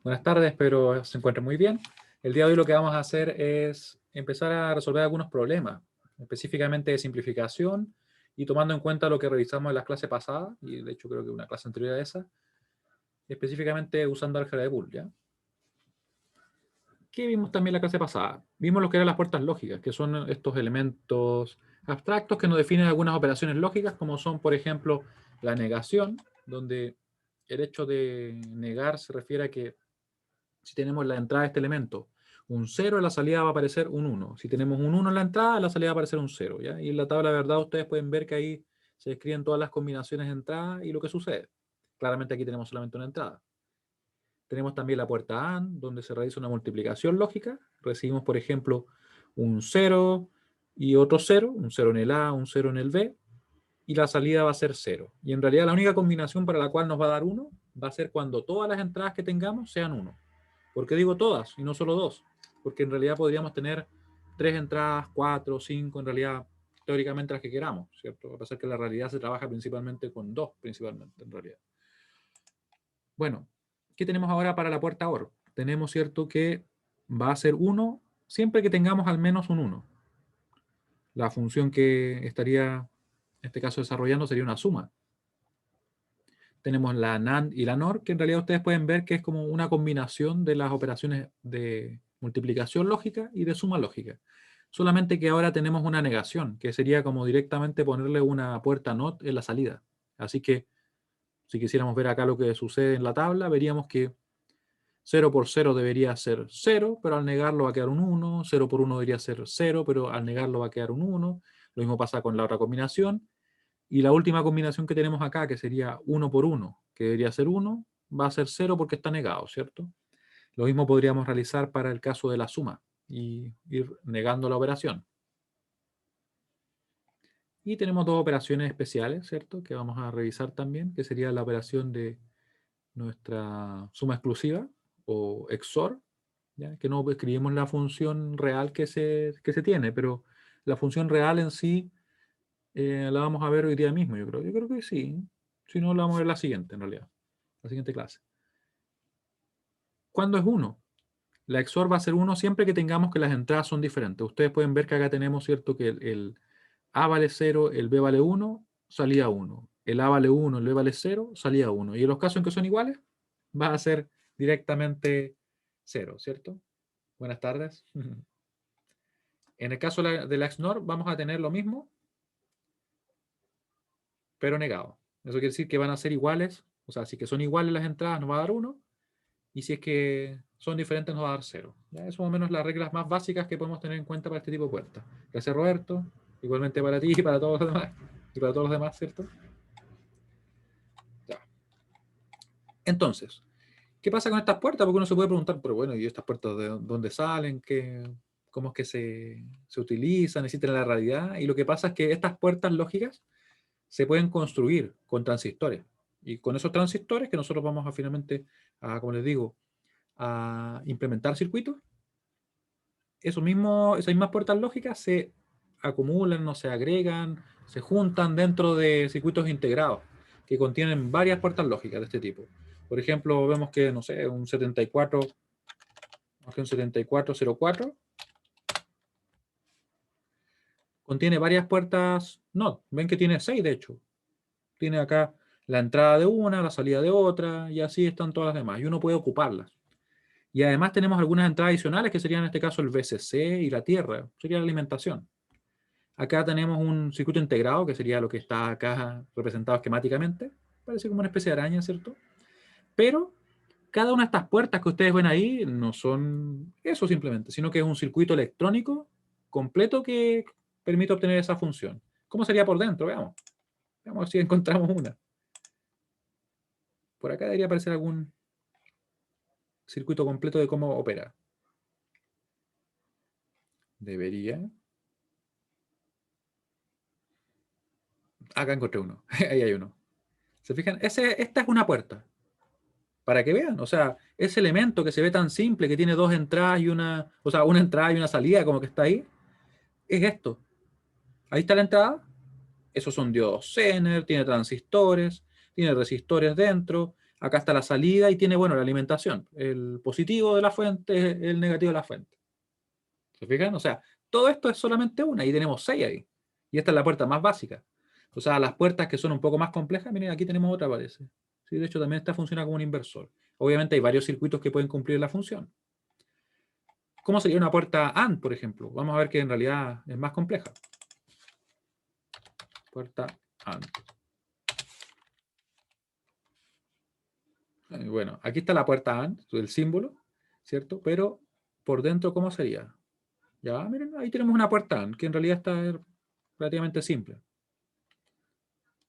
Buenas tardes, espero se encuentren muy bien. El día de hoy lo que vamos a hacer es empezar a resolver algunos problemas, específicamente de simplificación y tomando en cuenta lo que revisamos en las clases pasadas, y de hecho creo que una clase anterior a esa, específicamente usando álgebra de Boole, ¿ya? ¿Qué vimos también en la clase pasada? Vimos lo que eran las puertas lógicas, que son estos elementos abstractos que nos definen algunas operaciones lógicas, como son, por ejemplo, la negación, donde el hecho de negar se refiere a que si tenemos en la entrada de este elemento un 0, en la salida va a aparecer un 1. Si tenemos un 1 en la entrada, en la salida va a aparecer un 0, ¿ya? Y en la tabla de verdad ustedes pueden ver que ahí se describen todas las combinaciones de entrada y lo que sucede. Claramente aquí tenemos solamente una entrada. Tenemos también la puerta AND, donde se realiza una multiplicación lógica. Recibimos, por ejemplo, un 0 y otro 0, un 0 en el A, un 0 en el B, y la salida va a ser 0. Y en realidad la única combinación para la cual nos va a dar 1 va a ser cuando todas las entradas que tengamos sean 1. ¿Por qué digo todas y no solo dos? Porque en realidad podríamos tener 3 entradas, 4, 5, en realidad teóricamente las que queramos, ¿cierto? A pesar que la realidad se trabaja principalmente con 2, principalmente, en realidad. Bueno, ¿qué tenemos ahora para la puerta OR? Tenemos, ¿cierto?, que va a ser 1 siempre que tengamos al menos un 1. La función que estaría, en este caso, desarrollando sería una suma. Tenemos la NAND y la NOR, que en realidad ustedes pueden ver que es como una combinación de las operaciones de multiplicación lógica y de suma lógica. Solamente que ahora tenemos una negación, que sería como directamente ponerle una puerta NOT en la salida. Así que, si quisiéramos ver acá lo que sucede en la tabla, veríamos que 0 por 0 debería ser 0, pero al negarlo va a quedar un 1. 0 por 1 debería ser 0, pero al negarlo va a quedar un 1. Lo mismo pasa con la otra combinación. Y la última combinación que tenemos acá, que sería 1 por 1, que debería ser 1, va a ser 0 porque está negado, ¿cierto? Lo mismo podríamos realizar para el caso de la suma y ir negando la operación. Y tenemos dos operaciones especiales, ¿cierto?, que vamos a revisar también, que sería la operación de nuestra suma exclusiva o XOR, ¿ya? Que no escribimos la función real que se tiene, pero la función real en sí la vamos a ver hoy día mismo, yo creo. Yo creo que sí. Si no, la vamos a ver la siguiente, en realidad. La siguiente clase. ¿Cuándo es 1? La XOR va a ser 1 siempre que tengamos que las entradas son diferentes. Ustedes pueden ver que acá tenemos, ¿cierto?, que el A vale 0, el B vale 1, salía 1. El A vale 1, el B vale 0, salía 1. Y en los casos en que son iguales, va a ser directamente 0, ¿cierto? Buenas tardes. En el caso de la XNOR vamos a tener lo mismo, pero negado. Eso quiere decir que van a ser iguales, o sea, si que son iguales las entradas nos va a dar 1, y si es que son diferentes nos va a dar 0. ¿Ya? Eso más o menos las reglas más básicas que podemos tener en cuenta para este tipo de puertas. Gracias, Roberto. Igualmente para ti y para todos los demás. Y para todos los demás, ¿cierto? Ya. Entonces, ¿qué pasa con estas puertas? Porque uno se puede preguntar, pero bueno, ¿y estas puertas de dónde salen? ¿Cómo es que se utilizan? ¿Existen en la realidad? Y lo que pasa es que estas puertas lógicas se pueden construir con transistores. Y con esos transistores que nosotros vamos a finalmente, como les digo, a implementar circuitos, esas mismas puertas lógicas se acumulan, no se agregan, se juntan dentro de circuitos integrados que contienen varias puertas lógicas de este tipo. Por ejemplo, vemos que, no sé, un 7404 contiene varias puertas NOT. Ven que tiene 6, de hecho. Tiene acá la entrada de una, la salida de otra, y así están todas las demás. Y uno puede ocuparlas. Y además tenemos algunas entradas adicionales que serían en este caso el VCC y la tierra. Sería la alimentación. Acá tenemos un circuito integrado, que sería lo que está acá representado esquemáticamente. Parece como una especie de araña, ¿cierto? Pero cada una de estas puertas que ustedes ven ahí no son eso simplemente, sino que es un circuito electrónico completo que permite obtener esa función. ¿Cómo sería por dentro? Veamos. Veamos si encontramos una. Por acá debería aparecer algún circuito completo de cómo opera. Debería. Acá encontré uno. Ahí hay uno. ¿Se fijan? Esta es una puerta. Para que vean, o sea, ese elemento que se ve tan simple, que tiene dos entradas y una, o sea, una entrada y una salida, como que está ahí, es esto. Ahí está la entrada. Esos son diodos Zener, tiene transistores, tiene resistores dentro. Acá está la salida y tiene, bueno, la alimentación. El positivo de la fuente, el negativo de la fuente. ¿Se fijan? O sea, todo esto es solamente una y tenemos 6 ahí. Y esta es la puerta más básica. O sea, las puertas que son un poco más complejas, miren, aquí tenemos otra, parece. Sí, de hecho, también esta funciona como un inversor. Obviamente hay varios circuitos que pueden cumplir la función. ¿Cómo sería una puerta AND, por ejemplo? Vamos a ver que en realidad es más compleja. Puerta AND. Bueno, aquí está la puerta AND, el símbolo, ¿cierto? Pero por dentro, ¿cómo sería? Ya, miren, ahí tenemos una puerta AND, que en realidad está relativamente simple.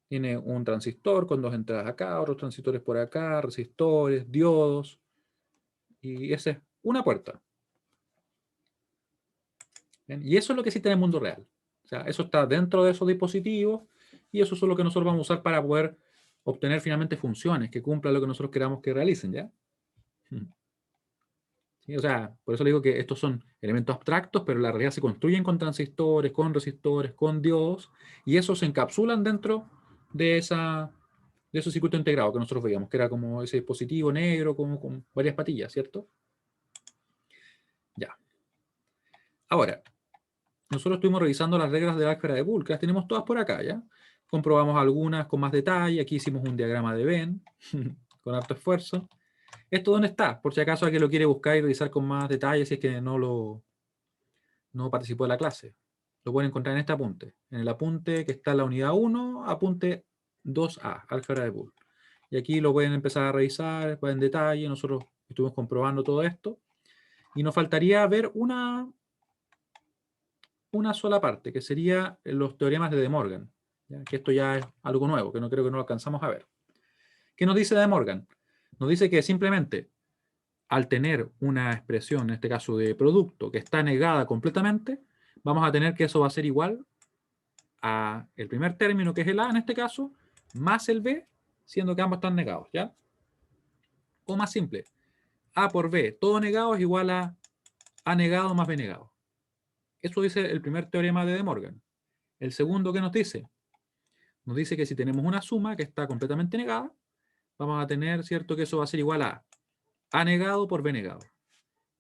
Tiene un transistor con 2 entradas acá, otros transistores por acá, resistores, diodos. Y esa es una puerta. ¿Bien? Y eso es lo que existe en el mundo real. O sea, eso está dentro de esos dispositivos y eso es lo que nosotros vamos a usar para poder obtener finalmente funciones que cumplan lo que nosotros queramos que realicen, ¿ya? ¿Sí? O sea, por eso le digo que estos son elementos abstractos, pero en la realidad se construyen con transistores, con resistores, con diodos, y esos se encapsulan dentro de esos circuitos integrados que nosotros veíamos, que era como ese dispositivo negro, como con varias patillas, ¿cierto? Ya. Ahora, nosotros estuvimos revisando las reglas de álgebra de Boole, que las tenemos todas por acá, ¿ya? Comprobamos algunas con más detalle, aquí hicimos un diagrama de Venn, con harto esfuerzo. ¿Esto dónde está? Por si acaso alguien lo quiere buscar y revisar con más detalle, si es que no participó de la clase. Lo pueden encontrar en este apunte. En el apunte que está en la unidad 1, apunte 2A, álgebra de Boole. Y aquí lo pueden empezar a revisar en detalle. Nosotros estuvimos comprobando todo esto. Y nos faltaría ver una sola parte, que sería los teoremas de De Morgan. ¿Ya? Que esto ya es algo nuevo, que no creo que no lo alcanzamos a ver. ¿Qué nos dice De Morgan? Nos dice que simplemente al tener una expresión, en este caso de producto, que está negada completamente, vamos a tener que eso va a ser igual a el primer término, que es el A en este caso, más el B, siendo que ambos están negados, ¿ya? O más simple, A por B, todo negado es igual a A negado más B negado. Eso dice el primer teorema de De Morgan. El segundo, ¿qué nos dice? Nos dice que si tenemos una suma que está completamente negada, vamos a tener, ¿cierto?, que eso va a ser igual a A negado por B negado.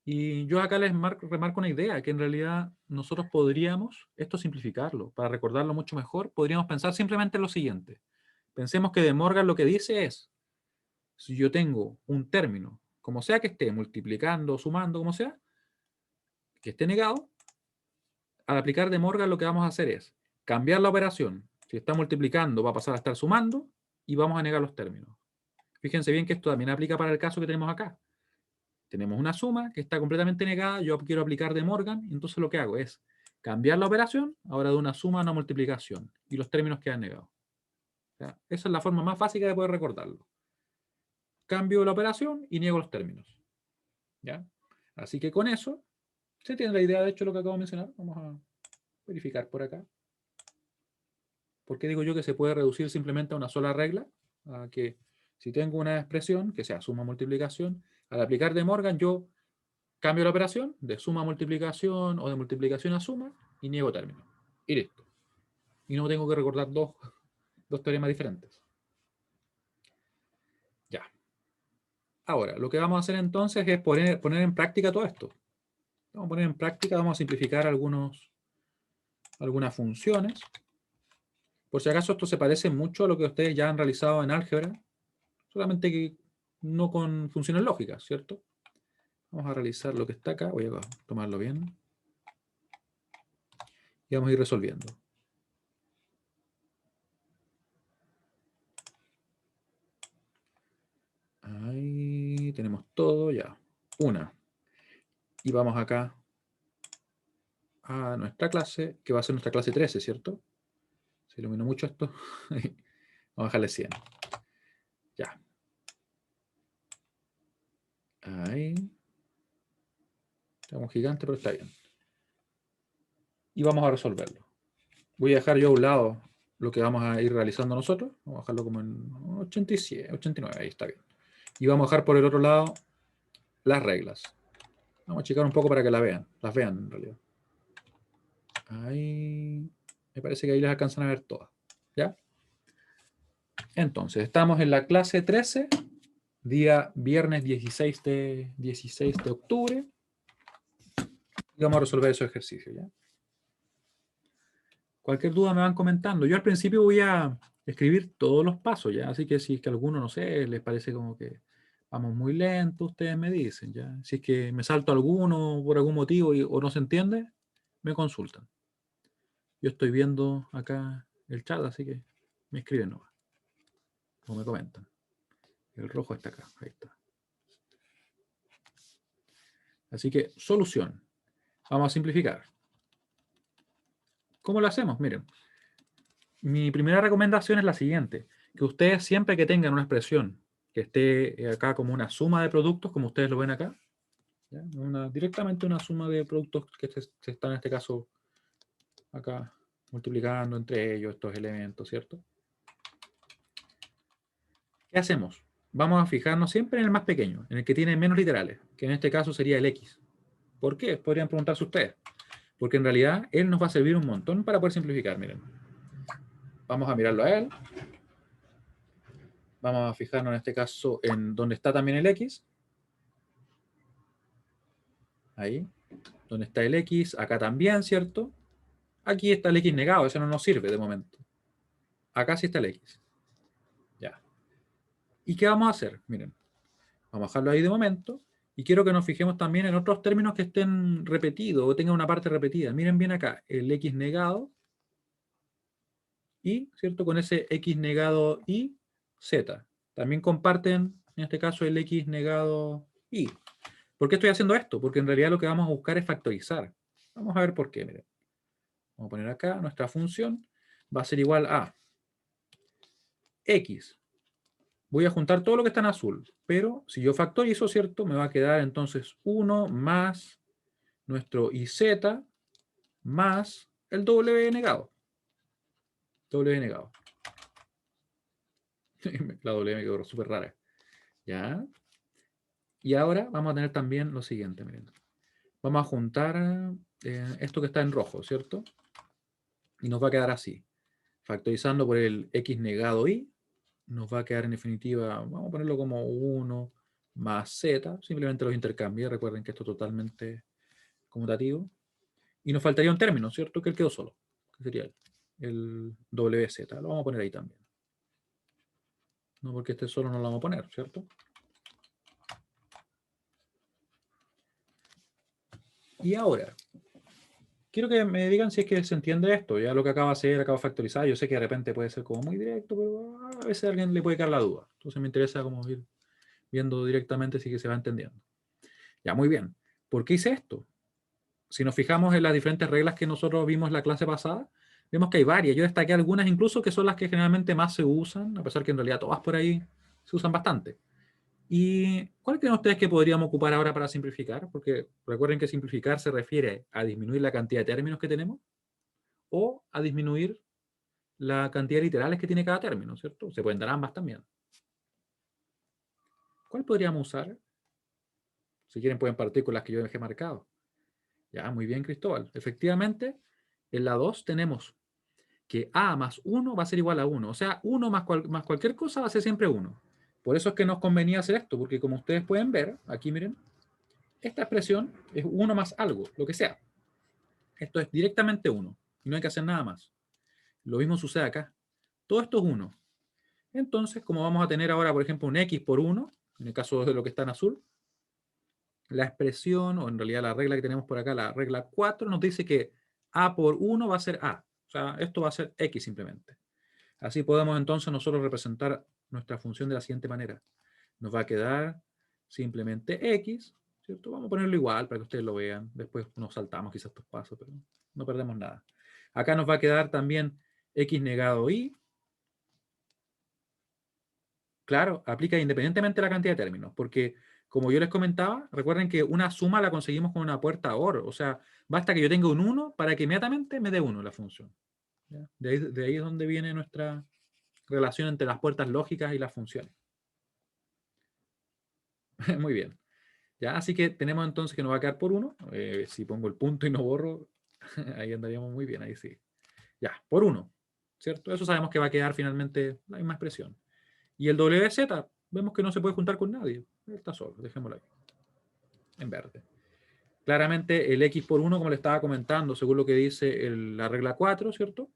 Y yo acá les remarco una idea, que en realidad nosotros podríamos, esto simplificarlo, para recordarlo mucho mejor, podríamos pensar simplemente en lo siguiente. Pensemos que De Morgan lo que dice es, si yo tengo un término, como sea que esté, multiplicando, sumando, como sea, que esté negado, al aplicar De Morgan lo que vamos a hacer es cambiar la operación. Si está multiplicando, va a pasar a estar sumando y vamos a negar los términos. Fíjense bien que esto también aplica para el caso que tenemos acá. Tenemos una suma que está completamente negada, yo quiero aplicar De Morgan, entonces lo que hago es cambiar la operación, ahora de una suma a una multiplicación, y los términos quedan negados. O sea, esa es la forma más básica de poder recordarlo. Cambio la operación y niego los términos. ¿Ya? Así que con eso, se tiene la idea de hecho de lo que acabo de mencionar. Vamos a verificar por acá. ¿Por qué digo yo que se puede reducir simplemente a una sola regla? A que si tengo una expresión que sea suma multiplicación, al aplicar De Morgan yo cambio la operación de suma a multiplicación o de multiplicación a suma y niego término. Y listo. Y no tengo que recordar dos teoremas diferentes. Ya. Ahora, lo que vamos a hacer entonces es poner en práctica todo esto. Vamos a poner en práctica, vamos a simplificar algunas funciones. Por si acaso esto se parece mucho a lo que ustedes ya han realizado en álgebra, solamente que no con funciones lógicas, ¿cierto? Vamos a realizar lo que está acá, voy a tomarlo bien. Y vamos a ir resolviendo. Ahí tenemos todo ya. Una. Y vamos acá a nuestra clase, que va a ser nuestra clase 13, ¿cierto? Se iluminó mucho esto. Vamos a dejarle 100. Ya. Ahí. Estamos gigantes, pero está bien. Y vamos a resolverlo. Voy a dejar yo a un lado lo que vamos a ir realizando nosotros. Vamos a dejarlo como en 87, 89, ahí está bien. Y vamos a dejar por el otro lado las reglas. Vamos a checar un poco para que las vean en realidad. Ahí. Me parece que ahí las alcanzan a ver todas. ¿Ya? Entonces, estamos en la clase 13 día viernes 16 de octubre. Y vamos a resolver esos ejercicios, ¿ya? Cualquier duda me van comentando. Yo al principio voy a escribir todos los pasos, ¿ya? Así que si es que a alguno, no sé, les parece como que vamos muy lento, ustedes me dicen, ¿ya? Si es que me salto alguno por algún motivo o no se entiende, me consultan. Yo estoy viendo acá el chat, así que me escriben nomás. O me comentan. El rojo está acá, ahí está. Así que, solución. Vamos a simplificar. ¿Cómo lo hacemos? Miren, mi primera recomendación es la siguiente. Que ustedes siempre que tengan una expresión que esté acá como una suma de productos, como ustedes lo ven acá, ¿ya? Directamente una suma de productos que se están en este caso acá multiplicando entre ellos estos elementos, ¿cierto? ¿Qué hacemos? Vamos a fijarnos siempre en el más pequeño, en el que tiene menos literales, que en este caso sería el X. ¿Por qué? Podrían preguntarse ustedes. Porque en realidad él nos va a servir un montón para poder simplificar. Miren, vamos a mirarlo a él. Vamos a fijarnos en este caso en donde está también el X. Ahí. Donde está el X. Acá también, ¿cierto? Aquí está el X negado. Eso no nos sirve de momento. Acá sí está el X. Ya. ¿Y qué vamos a hacer? Miren. Vamos a dejarlo ahí de momento. Y quiero que nos fijemos también en otros términos que estén repetidos o tengan una parte repetida. Miren bien acá. El X negado. Y, ¿cierto? Con ese X negado y Z. También comparten, en este caso, el X negado y. ¿Por qué estoy haciendo esto? Porque en realidad lo que vamos a buscar es factorizar. Vamos a ver por qué. Miren. Vamos a poner acá, nuestra función va a ser igual a X. Voy a juntar todo lo que está en azul, pero si yo factorizo, ¿cierto? Me va a quedar entonces 1 más nuestro IZ más el W negado. W negado. La W me quedó súper rara. ¿Ya? Y ahora vamos a tener también lo siguiente, miren. Vamos a juntar esto que está en rojo, ¿cierto? Y nos va a quedar así. Factorizando por el X negado Y, nos va a quedar en definitiva, vamos a ponerlo como 1 más Z, simplemente los intercambié, recuerden que esto es totalmente conmutativo. Y nos faltaría un término, ¿cierto? Que él quedó solo, que sería el WZ, lo vamos a poner ahí también. No porque este solo no lo vamos a poner, ¿cierto? Y ahora, quiero que me digan si es que se entiende esto, ya lo que acabo de hacer, acabo de factorizar, yo sé que de repente puede ser como muy directo, pero a veces a alguien le puede quedar la duda. Entonces me interesa como ir viendo directamente si que se va entendiendo. Ya, muy bien. ¿Por qué hice esto? Si nos fijamos en las diferentes reglas que nosotros vimos en la clase pasada, vemos que hay varias. Yo destaqué algunas incluso que son las que generalmente más se usan, a pesar que en realidad todas por ahí se usan bastante. ¿Y cuál creen ustedes que podríamos ocupar ahora para simplificar? Porque recuerden que simplificar se refiere a disminuir la cantidad de términos que tenemos o a disminuir la cantidad de literales que tiene cada término, ¿cierto? Se pueden dar ambas también. ¿Cuál podríamos usar? Si quieren pueden partir con las que yo dejé marcado. Ya, muy bien, Cristóbal. Efectivamente, en la 2 tenemos que A más 1 va a ser igual a 1. O sea, 1 más cualquier cosa va a ser siempre 1. Por eso es que nos convenía hacer esto, porque como ustedes pueden ver, aquí miren, esta expresión es 1 más algo, lo que sea. Esto es directamente 1 y no hay que hacer nada más. Lo mismo sucede acá. Todo esto es 1. Entonces, como vamos a tener ahora, por ejemplo, un X por 1, en el caso de lo que está en azul, la expresión, o en realidad la regla que tenemos por acá, la regla 4, nos dice que A por 1 va a ser A. O sea, esto va a ser X simplemente. Así podemos entonces nosotros representar nuestra función de la siguiente manera. Nos va a quedar simplemente X, ¿cierto? Vamos a ponerlo igual para que ustedes lo vean. Después nos saltamos quizás estos pasos, pero no perdemos nada. Acá nos va a quedar también X negado Y. Claro, aplica independientemente de la cantidad de términos, porque como yo les comentaba, recuerden que una suma la conseguimos con una puerta OR, o sea, basta que yo tenga un 1 para que inmediatamente me dé 1 la función. ¿Ya? De ahí es donde viene nuestra relación entre las puertas lógicas y las funciones. Muy bien. ¿Ya? Así que tenemos entonces que nos va a quedar por 1. Si pongo el punto y no borro, ahí andaríamos muy bien, ahí sí. Ya, por 1, ¿cierto? Eso sabemos que va a quedar finalmente la misma expresión. Y el WZ, Vemos que no se puede juntar con nadie. Él está solo, dejémoslo ahí, en verde. Claramente el x por 1, como le estaba comentando, según lo que dice la regla 4, ¿cierto?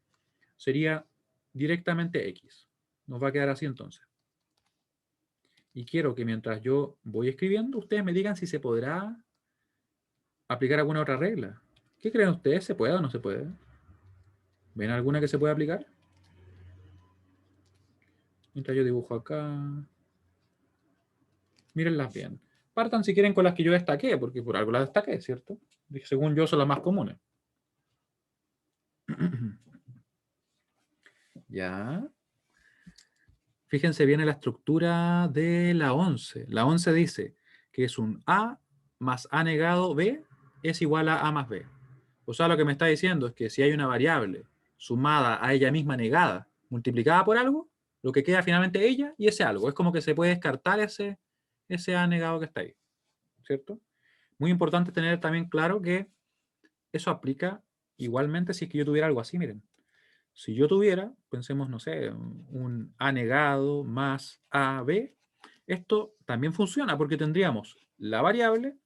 Sería directamente x. Nos va a quedar así entonces. Y quiero que mientras yo voy escribiendo, ustedes me digan si se podrá aplicar alguna otra regla. ¿Qué creen ustedes? ¿Se puede o no se puede? ¿Ven alguna que se pueda aplicar? Mientras yo dibujo acá. Mírenlas bien. Partan si quieren con las que yo destaqué, porque por algo las destaqué, ¿cierto? Según yo son las más comunes. Ya. Fíjense bien en la estructura de la 11. La 11 dice que es un A más A negado B es igual a A más B. O sea, lo que me está diciendo es que si hay una variable sumada a ella misma negada, multiplicada por algo, lo que queda finalmente es ella y ese algo. Es como que se puede descartar ese A negado que está ahí, ¿cierto? Muy importante tener también claro que eso aplica igualmente si es que yo tuviera algo así, miren. Si yo tuviera, pensemos, no sé, un A negado más AB, esto también funciona porque tendríamos la variable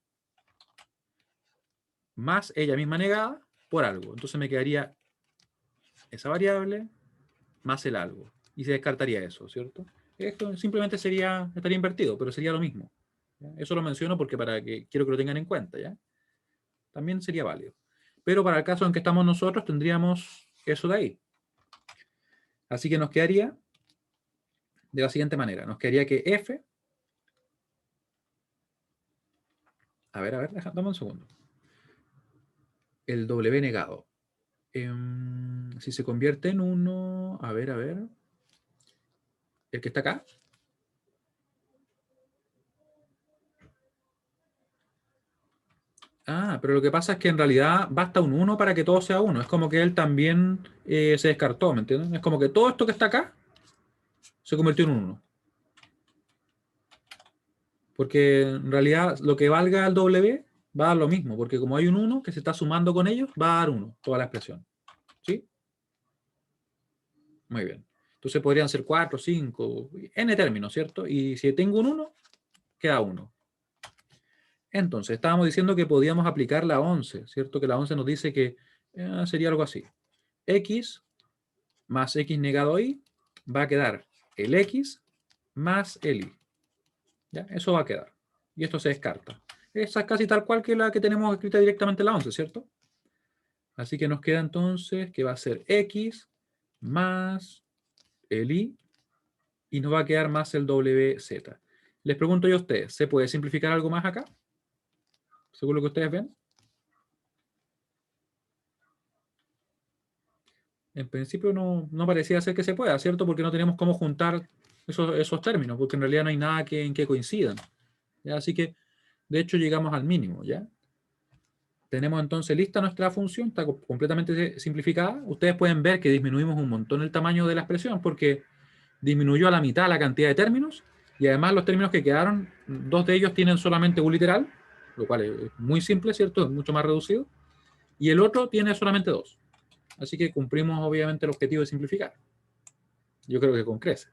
más ella misma negada por algo. Entonces me quedaría esa variable más el algo. Y se descartaría eso, ¿cierto? Esto simplemente estaría invertido, pero sería lo mismo. ¿Ya? Eso lo menciono porque quiero que lo tengan en cuenta, ¿ya? También sería válido. Pero para el caso en que estamos nosotros, tendríamos eso de ahí. Así que nos quedaría de la siguiente manera. Nos quedaría que f... A ver, dame un segundo. El W negado. Si se convierte en 1... A ver. El que está acá. Ah, pero lo que pasa es que en realidad basta un 1 para que todo sea 1. Es como que él también se descartó, ¿me entienden? Es como que todo esto que está acá se convirtió en un 1. Porque en realidad lo que valga el W va a dar lo mismo, porque como hay un 1 que se está sumando con ellos, va a dar 1, toda la expresión. ¿Sí? Muy bien. Entonces podrían ser 4, 5, n términos, ¿cierto? Y si tengo un 1, queda 1. Entonces, estábamos diciendo que podíamos aplicar la 11, ¿cierto? Que la 11 nos dice que sería algo así. X más X negado Y va a quedar el X más el Y. ¿Ya? Eso va a quedar. Y esto se descarta. Esa es casi tal cual que la que tenemos escrita directamente en la 11, ¿cierto? Así que nos queda entonces que va a ser X más el Y nos va a quedar más el WZ. Les pregunto yo a ustedes, ¿se puede simplificar algo más acá? Según lo que ustedes ven. En principio no parecía ser que se pueda, ¿cierto? Porque no tenemos cómo juntar esos términos, porque en realidad no hay nada en que coincidan. ¿Ya? Así que, de hecho, llegamos al mínimo, ¿ya? Tenemos entonces lista nuestra función, está completamente simplificada. Ustedes pueden ver que disminuimos un montón el tamaño de la expresión, porque disminuyó a la mitad la cantidad de términos, y además los términos que quedaron, dos de ellos tienen solamente un literal, lo cual es muy simple, ¿cierto? Es mucho más reducido, y el otro tiene solamente dos. Así que cumplimos obviamente el objetivo de simplificar. Yo creo que con creces.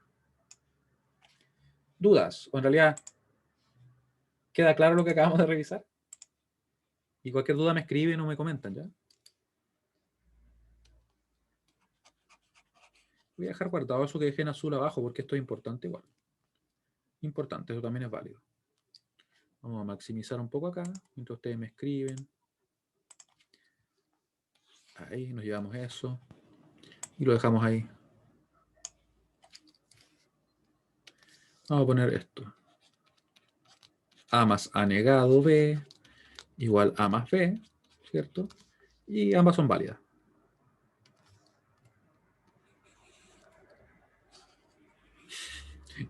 ¿Dudas? O en realidad, ¿queda claro lo que acabamos de revisar? Y cualquier duda me escriben o me comentan, ¿ya? Voy a dejar guardado eso que dejé en azul abajo porque esto es importante igual. Importante, eso también es válido. Vamos a maximizar un poco acá, mientras ustedes me escriben. Ahí nos llevamos eso. Y lo dejamos ahí. Vamos a poner esto. A más A negado B igual A más B, ¿cierto? Y ambas son válidas.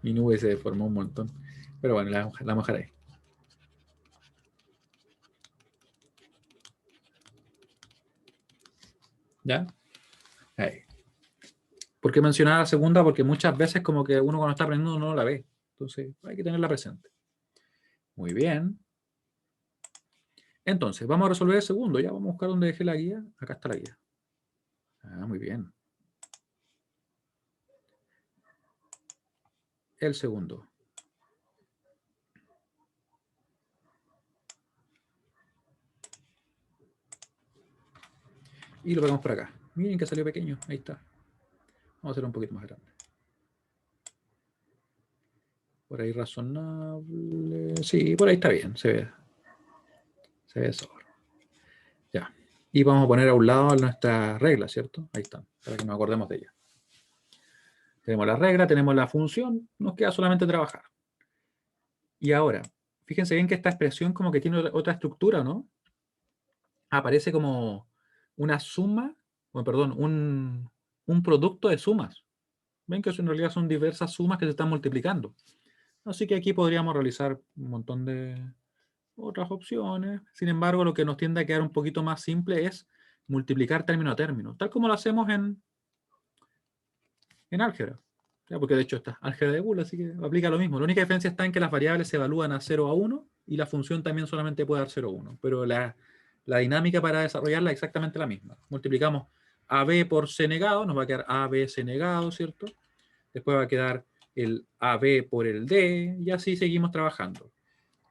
Mi nube se deformó un montón. Pero bueno, la vamos a dejar ahí. ¿Ya? Ahí. ¿Por qué mencionar la segunda? Porque muchas veces como que uno cuando está aprendiendo no la ve. Entonces hay que tenerla presente. Muy bien. Entonces, vamos a resolver el segundo. Ya vamos a buscar dónde dejé la guía. Acá está la guía. Ah, muy bien. El segundo. Y lo pegamos por acá. Miren que salió pequeño. Ahí está. Vamos a hacerlo un poquito más grande. Por ahí razonable. Sí, por ahí está bien. Se ve. Se ve sobre. Ya. Y vamos a poner a un lado nuestra regla, ¿cierto? Ahí está. Para que nos acordemos de ella. Tenemos la regla, tenemos la función. Nos queda solamente trabajar. Y ahora, fíjense bien que esta expresión como que tiene otra estructura, ¿no? Aparece como una suma, bueno, perdón, un producto de sumas. Ven que eso en realidad son diversas sumas que se están multiplicando. Así que aquí podríamos realizar un montón de otras opciones. Sin embargo, lo que nos tiende a quedar un poquito más simple es multiplicar término a término, tal como lo hacemos en álgebra. Ya, porque de hecho está álgebra de Boole, así que aplica lo mismo. La única diferencia está en que las variables se evalúan a 0 a 1 y la función también solamente puede dar 0 a 1. Pero la dinámica para desarrollarla es exactamente la misma. Multiplicamos AB por C negado, nos va a quedar ABC negado, ¿cierto? Después va a quedar el AB por el D y así seguimos trabajando.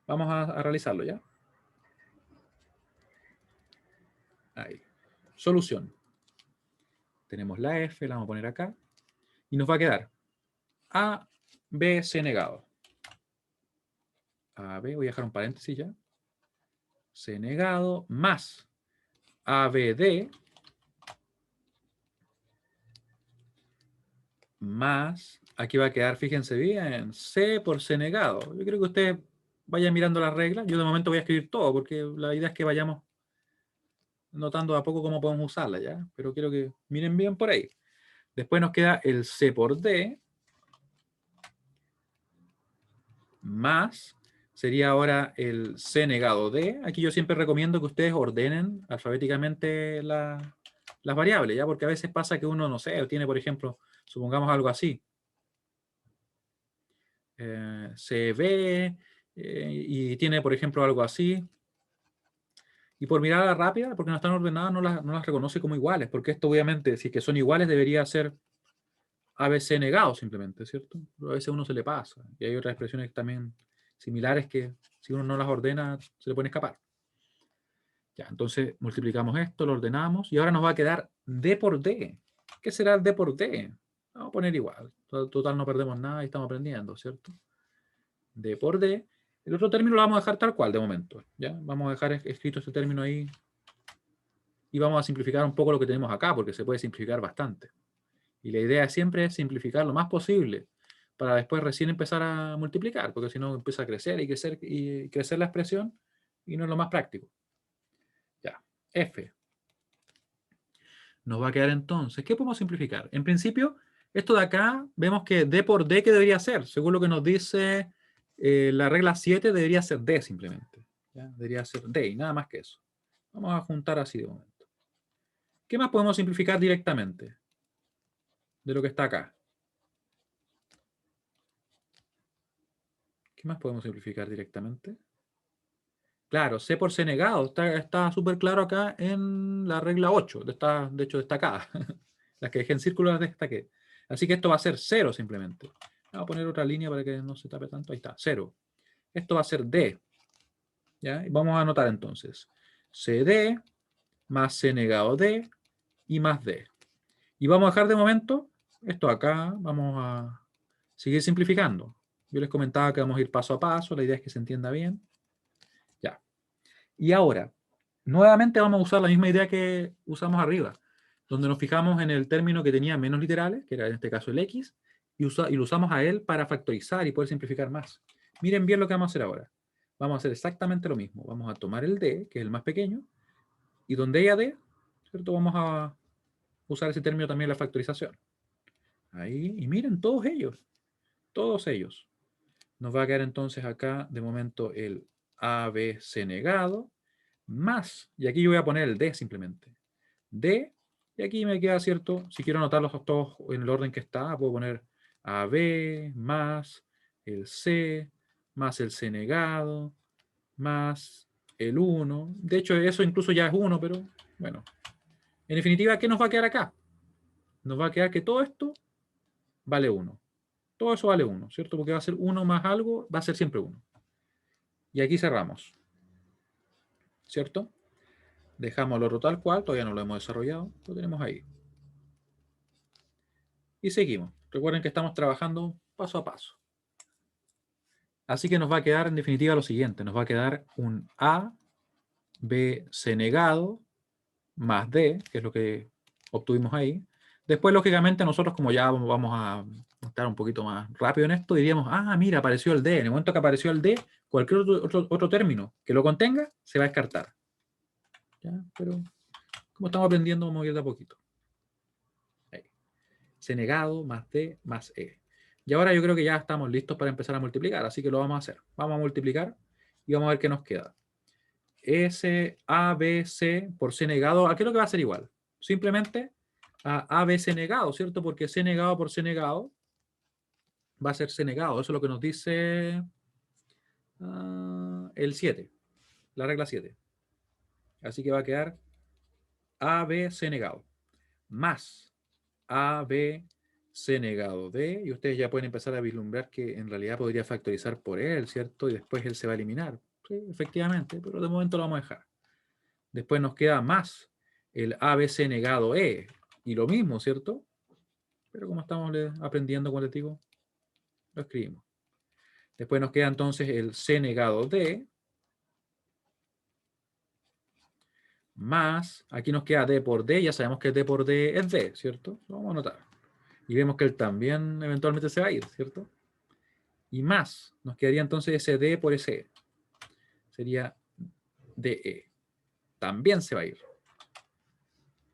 Vamos a realizarlo ya. Ahí. Solución. Tenemos la F, la vamos a poner acá. Y nos va a quedar A, B, C negado. A, B, voy a dejar un paréntesis ya. C negado más A, B, D más, aquí va a quedar, fíjense bien, C por C negado. Yo creo que ustedes vayan mirando las reglas. Yo de momento voy a escribir todo porque la idea es que vayamos notando a poco cómo podemos usarla ya. Pero quiero que miren bien por ahí. Después nos queda el C por D más, sería ahora el C negado D. Aquí yo siempre recomiendo que ustedes ordenen alfabéticamente las variables, ¿ya? Porque a veces pasa que uno, no sé, tiene, por ejemplo, supongamos algo así. CB, y tiene, por ejemplo, algo así. Y por mirada rápida, porque no están ordenadas, no las reconoce como iguales, porque esto obviamente, si es que son iguales, debería ser ABC negado simplemente, ¿cierto? Pero a veces a uno se le pasa. Y hay otras expresiones también similares que si uno no las ordena, se le pueden escapar. Ya, entonces multiplicamos esto, lo ordenamos, y ahora nos va a quedar D por D. ¿Qué será el D por D? Vamos a poner igual. Total, no perdemos nada y estamos aprendiendo, ¿cierto? D por D. El otro término lo vamos a dejar tal cual de momento. ¿Ya? Vamos a dejar escrito este término ahí. Y vamos a simplificar un poco lo que tenemos acá, porque se puede simplificar bastante. Y la idea siempre es simplificar lo más posible para después recién empezar a multiplicar, porque si no empieza a crecer y crecer la expresión y no es lo más práctico. Ya, F. Nos va a quedar entonces, ¿qué podemos simplificar? En principio, esto de acá, vemos que D por D, ¿qué debería ser? Según lo que nos dice la regla 7, debería ser D simplemente. ¿Ya? Debería ser D y nada más que eso. Vamos a juntar así de momento. ¿Qué más podemos simplificar directamente de lo que está acá? ¿Qué más podemos simplificar directamente? Claro, C por C negado. Está súper claro acá en la regla 8. De hecho, destacada. Las que dejé en círculo las destaqué. Así que esto va a ser 0 simplemente. Vamos a poner otra línea para que no se tape tanto. Ahí está, 0. Esto va a ser D. ¿Ya? Y vamos a anotar entonces. CD más C negado D y más D. Y vamos a dejar de momento esto acá. Vamos a seguir simplificando. Yo les comentaba que vamos a ir paso a paso. La idea es que se entienda bien. Ya. Y ahora, nuevamente vamos a usar la misma idea que usamos arriba, donde nos fijamos en el término que tenía menos literales, que era en este caso el X, y lo usamos a él para factorizar y poder simplificar más. Miren bien lo que vamos a hacer ahora. Vamos a hacer exactamente lo mismo. Vamos a tomar el D, que es el más pequeño, y donde haya D, ¿cierto? Vamos a usar ese término también en la factorización. Ahí, y miren, todos ellos. Nos va a quedar entonces acá, de momento, el ABC negado, más, y aquí yo voy a poner el D simplemente. D, y aquí me queda, ¿cierto? Si quiero anotarlos todos en el orden que está, puedo poner AB más el C, más el C negado, más el 1. De hecho, eso incluso ya es 1, pero bueno. En definitiva, ¿qué nos va a quedar acá? Nos va a quedar que todo esto vale 1. Todo eso vale 1, ¿cierto? Porque va a ser 1 más algo, va a ser siempre 1. Y aquí cerramos. ¿Cierto? Dejamos lo otro tal cual, todavía no lo hemos desarrollado, lo tenemos ahí. Y seguimos. Recuerden que estamos trabajando paso a paso. Así que nos va a quedar en definitiva lo siguiente. Nos va a quedar un A, B, C negado, más D, que es lo que obtuvimos ahí. Después, lógicamente, nosotros como ya vamos a estar un poquito más rápido en esto, diríamos, ah, mira, apareció el D. En el momento que apareció el D, cualquier otro término que lo contenga, se va a descartar. ¿Ya? Pero como estamos aprendiendo, vamos a ir de a poquito. Ahí. C negado más D más E. Y ahora yo creo que ya estamos listos para empezar a multiplicar, así que lo vamos a hacer. Vamos a multiplicar y vamos a ver qué nos queda. S, A, B, C por C negado. ¿A qué es lo que va a ser igual? Simplemente a B, C negado, ¿cierto? Porque C negado por C negado va a ser C negado. Eso es lo que nos dice el 7, la regla 7. Así que va a quedar A, B, C negado. Más A, B, C negado D. Y ustedes ya pueden empezar a vislumbrar que en realidad podría factorizar por él, ¿cierto? Y después él se va a eliminar. Sí, efectivamente, pero de momento lo vamos a dejar. Después nos queda más el ABC negado E. Y lo mismo, ¿cierto? Pero como estamos aprendiendo, como les digo, lo escribimos. Después nos queda entonces el C negado D. Más, aquí nos queda D por D. Ya sabemos que D por D es D, ¿cierto? Lo vamos a anotar. Y vemos que él también eventualmente se va a ir, ¿cierto? Y más, nos quedaría entonces ese D por ese E. Sería DE. También se va a ir.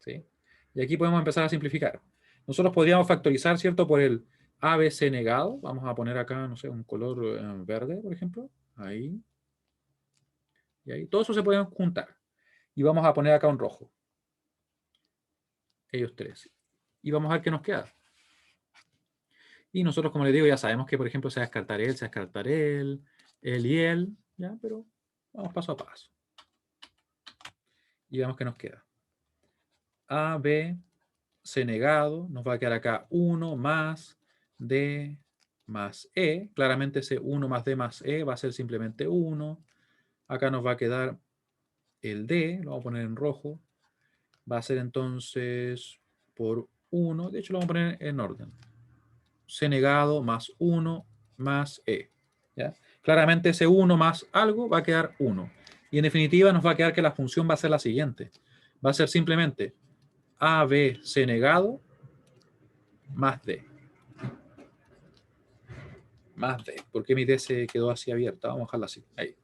¿Sí? Y aquí podemos empezar a simplificar. Nosotros podríamos factorizar, ¿cierto? Por el ABC negado. Vamos a poner acá, no sé, un color verde, por ejemplo. Ahí. Y ahí. Todo eso se pueden juntar. Y vamos a poner acá un rojo. Ellos tres. Y vamos a ver qué nos queda. Y nosotros, como les digo, ya sabemos que, por ejemplo, se va a descartar él y él. ¿Ya? Pero vamos paso a paso. Y veamos qué nos queda. A, B, C negado. Nos va a quedar acá 1 más D más E. Claramente ese 1 más D más E va a ser simplemente 1. Acá nos va a quedar el D. Lo vamos a poner en rojo. Va a ser entonces por 1. De hecho, lo vamos a poner en orden. C negado más 1 más E. ¿Ya? Claramente ese 1 más algo va a quedar 1. Y en definitiva nos va a quedar que la función va a ser la siguiente. Va a ser simplemente A, B, C negado más D. Más D. ¿Por qué mi D se quedó así abierta? Vamos a dejarla así. Ahí.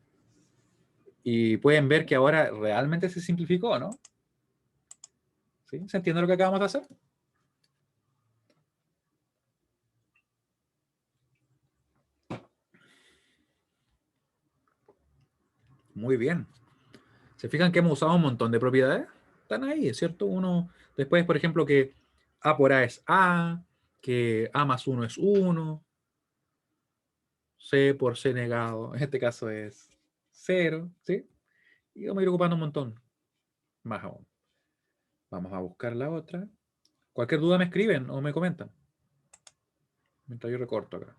Y pueden ver que ahora realmente se simplificó, ¿no? ¿Sí? ¿Se entiende lo que acabamos de hacer? Muy bien. ¿Se fijan que hemos usado un montón de propiedades? Están ahí, ¿cierto? Uno, después, por ejemplo, que A por A es A, que A más 1 es 1, C por C negado, en este caso es 0, ¿sí? Y vamos a ir ocupando un montón más aún. Vamos a buscar la otra. Cualquier duda me escriben o me comentan. Mientras yo recorto acá.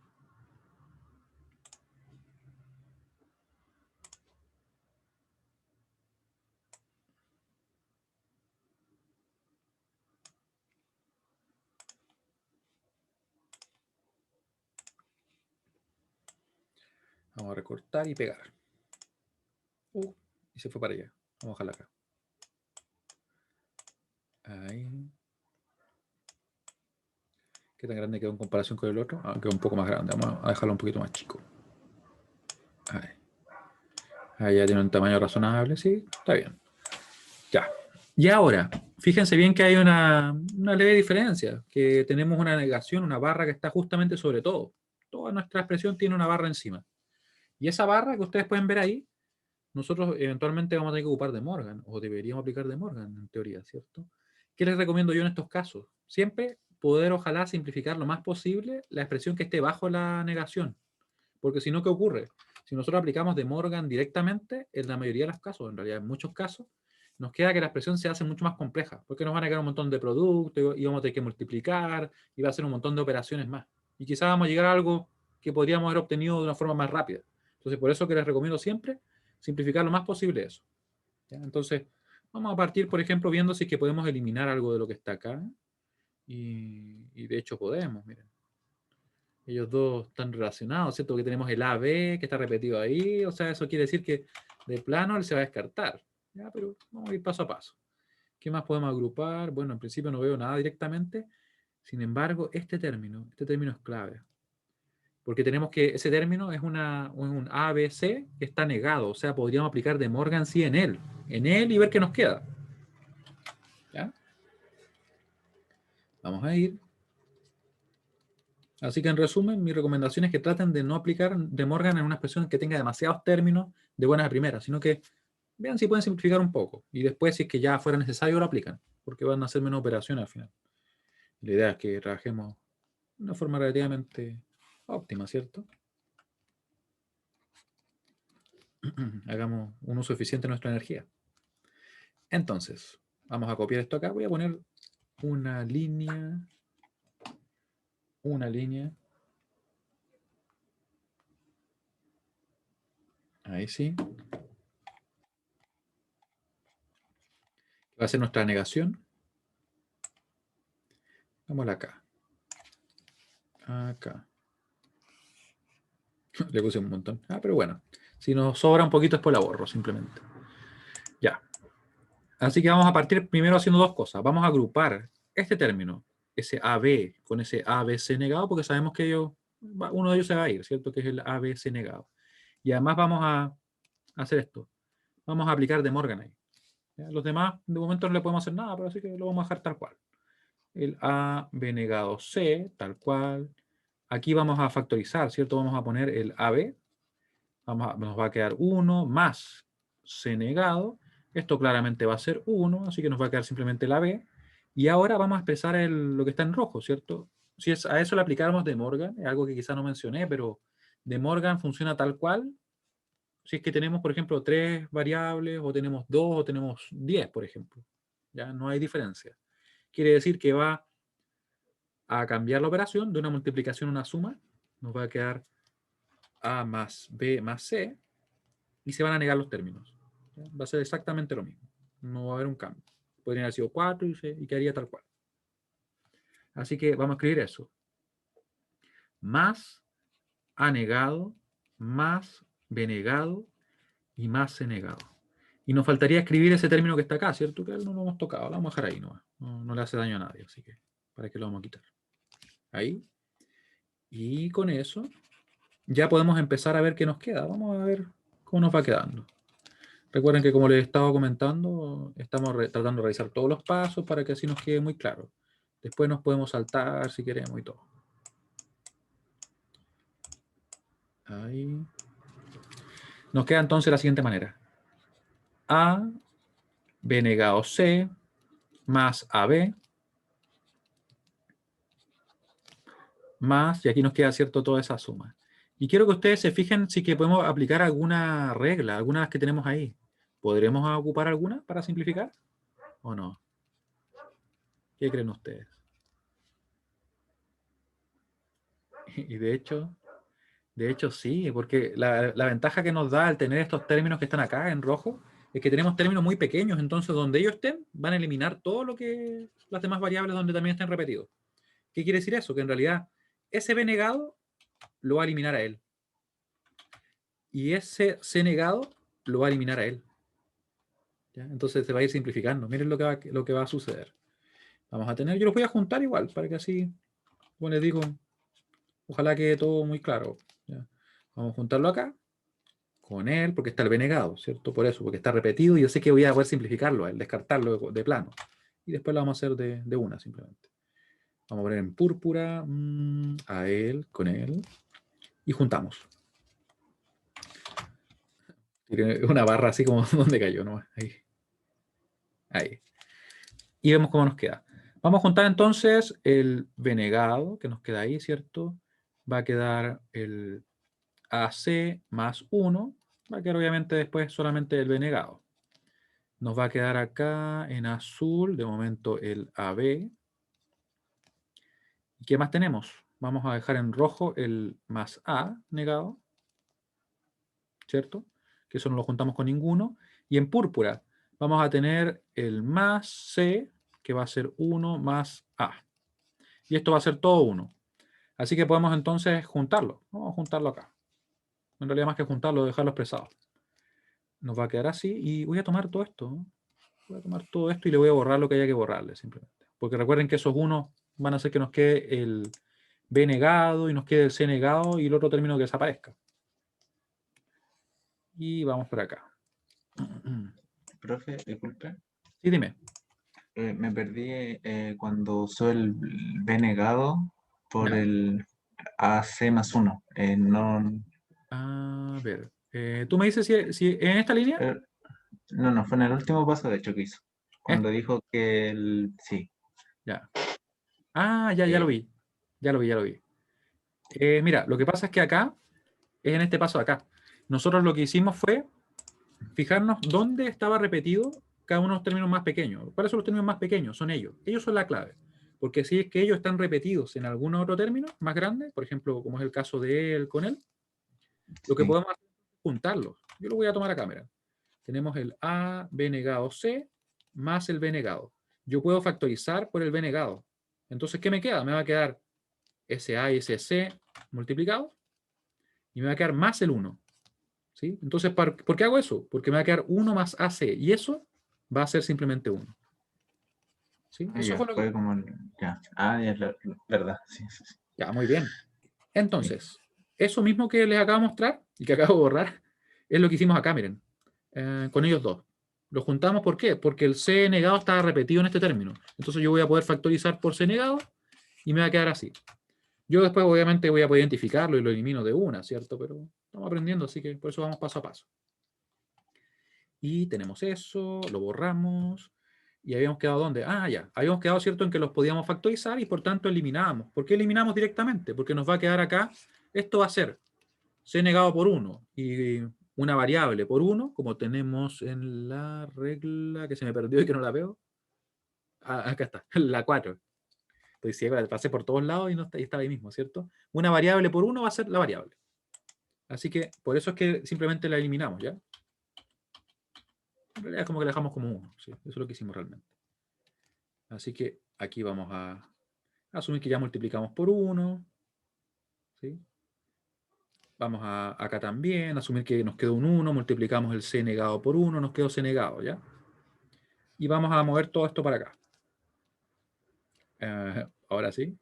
Vamos a recortar y pegar. Y se fue para allá. Vamos a dejarla acá. Ahí. ¿Qué tan grande quedó en comparación con el otro? Ah, quedó un poco más grande. Vamos a dejarlo un poquito más chico. Ahí. Ahí ya tiene un tamaño razonable, sí, está bien. Ya. Y ahora, fíjense bien que hay una leve diferencia, que tenemos una negación, una barra que está justamente sobre todo. Toda nuestra expresión tiene una barra encima. Y esa barra que ustedes pueden ver ahí, nosotros eventualmente vamos a tener que ocupar de Morgan, o deberíamos aplicar de Morgan, en teoría, ¿cierto? ¿Qué les recomiendo yo en estos casos? Siempre poder, ojalá, simplificar lo más posible la expresión que esté bajo la negación. Porque si no, ¿qué ocurre? Si nosotros aplicamos de Morgan directamente, en la mayoría de los casos, en realidad en muchos casos, nos queda que la expresión se hace mucho más compleja, porque nos van a quedar un montón de productos y vamos a tener que multiplicar y va a ser un montón de operaciones más. Y quizás vamos a llegar a algo que podríamos haber obtenido de una forma más rápida. Entonces, por eso que les recomiendo siempre simplificar lo más posible eso. ¿Ya? Entonces, Vamos a partir, por ejemplo, viendo si es que podemos eliminar algo de lo que está acá. Y de hecho podemos, miren. Ellos dos están relacionados, ¿cierto? Porque tenemos el AB que está repetido ahí. O sea, eso quiere decir que de plano él se va a descartar. ¿Ya? Pero vamos a ir paso a paso. ¿Qué más podemos agrupar? Bueno, en principio no veo nada directamente. Sin embargo, este término es clave. Porque tenemos que ese término es un ABC que está negado. O sea, podríamos aplicar De Morgan sí en él. En él y ver qué nos queda. ¿Ya? Vamos a ir. Así que en resumen, mi recomendación es que traten de no aplicar De Morgan en una expresión que tenga demasiados términos de buenas a primeras, sino que vean si pueden simplificar un poco. Y después, si es que ya fuera necesario, lo aplican, porque van a hacer menos operaciones al final. La idea es que trabajemos de una forma relativamente óptima, ¿cierto? Hagamos un uso eficiente de nuestra energía. Entonces, vamos a copiar esto acá. Voy a poner una línea. Ahí sí. Va a ser nuestra negación. Vámonos acá. Acá. Le puse un montón. Pero bueno. Si nos sobra un poquito, después la borro, simplemente. Ya. Así que vamos a partir primero haciendo dos cosas. Vamos a agrupar este término, ese AB, con ese ABC negado, porque sabemos que uno de ellos se va a ir, ¿cierto? Que es el ABC negado. Y además vamos a hacer esto. Vamos a aplicar De Morgan ahí. ¿Ya? Los demás, de momento no le podemos hacer nada, pero así que lo vamos a dejar tal cual. El AB negado C, tal cual. Aquí vamos a factorizar, ¿cierto? Vamos a poner el AB. Nos va a quedar 1 más C negado. Esto claramente va a ser 1, así que nos va a quedar simplemente la B. Y ahora vamos a expresar lo que está en rojo, ¿cierto? Si a eso le aplicáramos De Morgan, es algo que quizá no mencioné, pero De Morgan funciona tal cual. Si es que tenemos, por ejemplo, 3 variables, o tenemos 2, o tenemos 10, por ejemplo. Ya no hay diferencia. Quiere decir que va a cambiar la operación de una multiplicación a una suma. Nos va a quedar A más B más C, y se van a negar los términos. ¿Ya? Va a ser exactamente lo mismo. No va a haber un cambio. Podrían haber sido 4 y quedaría tal cual. Así que vamos a escribir eso. Más A negado, más B negado y más C negado. Y nos faltaría escribir ese término que está acá, ¿cierto? Que no lo hemos tocado. Lo vamos a dejar ahí nomás. No le hace daño a nadie, así que para qué lo vamos a quitar. Ahí. Y con eso ya podemos empezar a ver qué nos queda. Vamos a ver cómo nos va quedando. Recuerden que, como les estaba comentando, estamos tratando de realizar todos los pasos para que así nos quede muy claro. Después nos podemos saltar si queremos y todo. Ahí. Nos queda entonces la siguiente manera. A, B negado C, más AB, más, y aquí nos queda, ¿cierto?, toda esa suma. Y quiero que ustedes se fijen si que podemos aplicar alguna regla, algunas que tenemos ahí. ¿Podremos ocupar alguna para simplificar o no? ¿Qué creen ustedes? Y de hecho sí, porque la ventaja que nos da al tener estos términos que están acá en rojo es que tenemos términos muy pequeños, entonces donde ellos estén van a eliminar todo lo que las demás variables donde también estén repetidos. ¿Qué quiere decir eso? Que en realidad ese B negado lo va a eliminar a él. Y ese C negado lo va a eliminar a él. ¿Ya? Entonces se va a ir simplificando. Miren lo que va a suceder. Vamos a tener, yo los voy a juntar igual, para que así, como les digo, ojalá quede todo muy claro. ¿Ya? Vamos a juntarlo acá con él, porque está el B negado, ¿cierto? Por eso, porque está repetido y yo sé que voy a poder simplificarlo, descartarlo de plano. Y después lo vamos a hacer de una, simplemente. Vamos a poner en púrpura a él, con él, y juntamos. Tiene una barra así como donde cayó, ¿no? Ahí. Ahí. Y vemos cómo nos queda. Vamos a juntar entonces el B negado, que nos queda ahí, ¿cierto? Va a quedar el AC más 1. Va a quedar obviamente después solamente el B negado. Nos va a quedar acá en azul, de momento, el AB. ¿Y qué más tenemos? Vamos a dejar en rojo el más A negado, ¿cierto? Que eso no lo juntamos con ninguno. Y en púrpura vamos a tener el más C, que va a ser 1 más A. Y esto va a ser todo 1. Así que podemos entonces juntarlo. Vamos a juntarlo acá. En realidad más que juntarlo, dejarlo expresado. Nos va a quedar así y voy a tomar todo esto. ¿No? Voy a tomar todo esto y le voy a borrar lo que haya que borrarle simplemente. Porque recuerden que esos 1 van a hacer que nos quede el B negado y nos quede el C negado y el otro término que desaparezca. Y vamos por acá. Profe, disculpe. Sí, dime. Me perdí cuando usó el B negado por ¿Ya? el AC más 1. No, A ver. Tú me dices si en esta línea. eh, no, fue en el último paso de hecho que hizo. Es- Cuando dijo que el... Sí. ya. Ah, ya lo eh, vi. Ya lo vi. Mira, lo que pasa es que acá, es en este paso de acá. Nosotros lo que hicimos fue fijarnos dónde estaba repetido cada uno de los términos más pequeños. ¿Cuáles son los términos más pequeños? Son ellos. Ellos son la clave. Porque si es que ellos están repetidos en algún otro término más grande, por ejemplo, como es el caso de él con él, lo que sí. podemos hacer es juntarlos. Yo lo voy a tomar a cámara. Tenemos el A, B negado C, más el B negado. Yo puedo factorizar por el B negado. Entonces, ¿qué me queda? Me va a quedar SA y SC multiplicado y me va a quedar más el 1. ¿Sí? Entonces, ¿por qué hago eso? Porque me va a quedar 1 más AC y eso va a ser simplemente 1. ¿Sí? Ah, Eso ya, fue lo que... fue como... Ya. Ah, ya, verdad. Sí, sí, sí. Ya, muy bien. Sí. Entonces, eso mismo que les acabo de mostrar y que acabo de borrar, es lo que hicimos acá, miren, con ellos dos. Lo juntamos, ¿por qué? Porque el C negado estaba repetido en este término. Entonces yo voy a poder factorizar por C negado y me va a quedar así. Yo después obviamente voy a poder identificarlo y lo elimino de una, ¿cierto? Pero estamos aprendiendo, así que por eso vamos paso a paso. Y tenemos eso, lo borramos. ¿Y habíamos quedado dónde? Ah, ya. Habíamos quedado, ¿cierto?, en que los podíamos factorizar y por tanto eliminábamos. ¿Por qué eliminamos directamente? Porque nos va a quedar acá, esto va a ser C negado por 1 y una variable por 1, como tenemos en la regla que se me perdió y que no la veo. Ah, acá está, la 4. Estoy ciego, la pasé por todos lados y, no está, y estaba ahí mismo, ¿cierto? Una variable por 1 va a ser la variable. Así que por eso es que simplemente la eliminamos, ¿ya? En realidad es como que la dejamos como 1, ¿sí? Eso es lo que hicimos realmente. Así que aquí vamos a asumir que ya multiplicamos por 1, ¿sí? Vamos acá también, asumir que nos quedó un 1, multiplicamos el C negado por 1, nos quedó C negado, ¿ya? Y vamos a mover todo esto para acá. Ahora sí.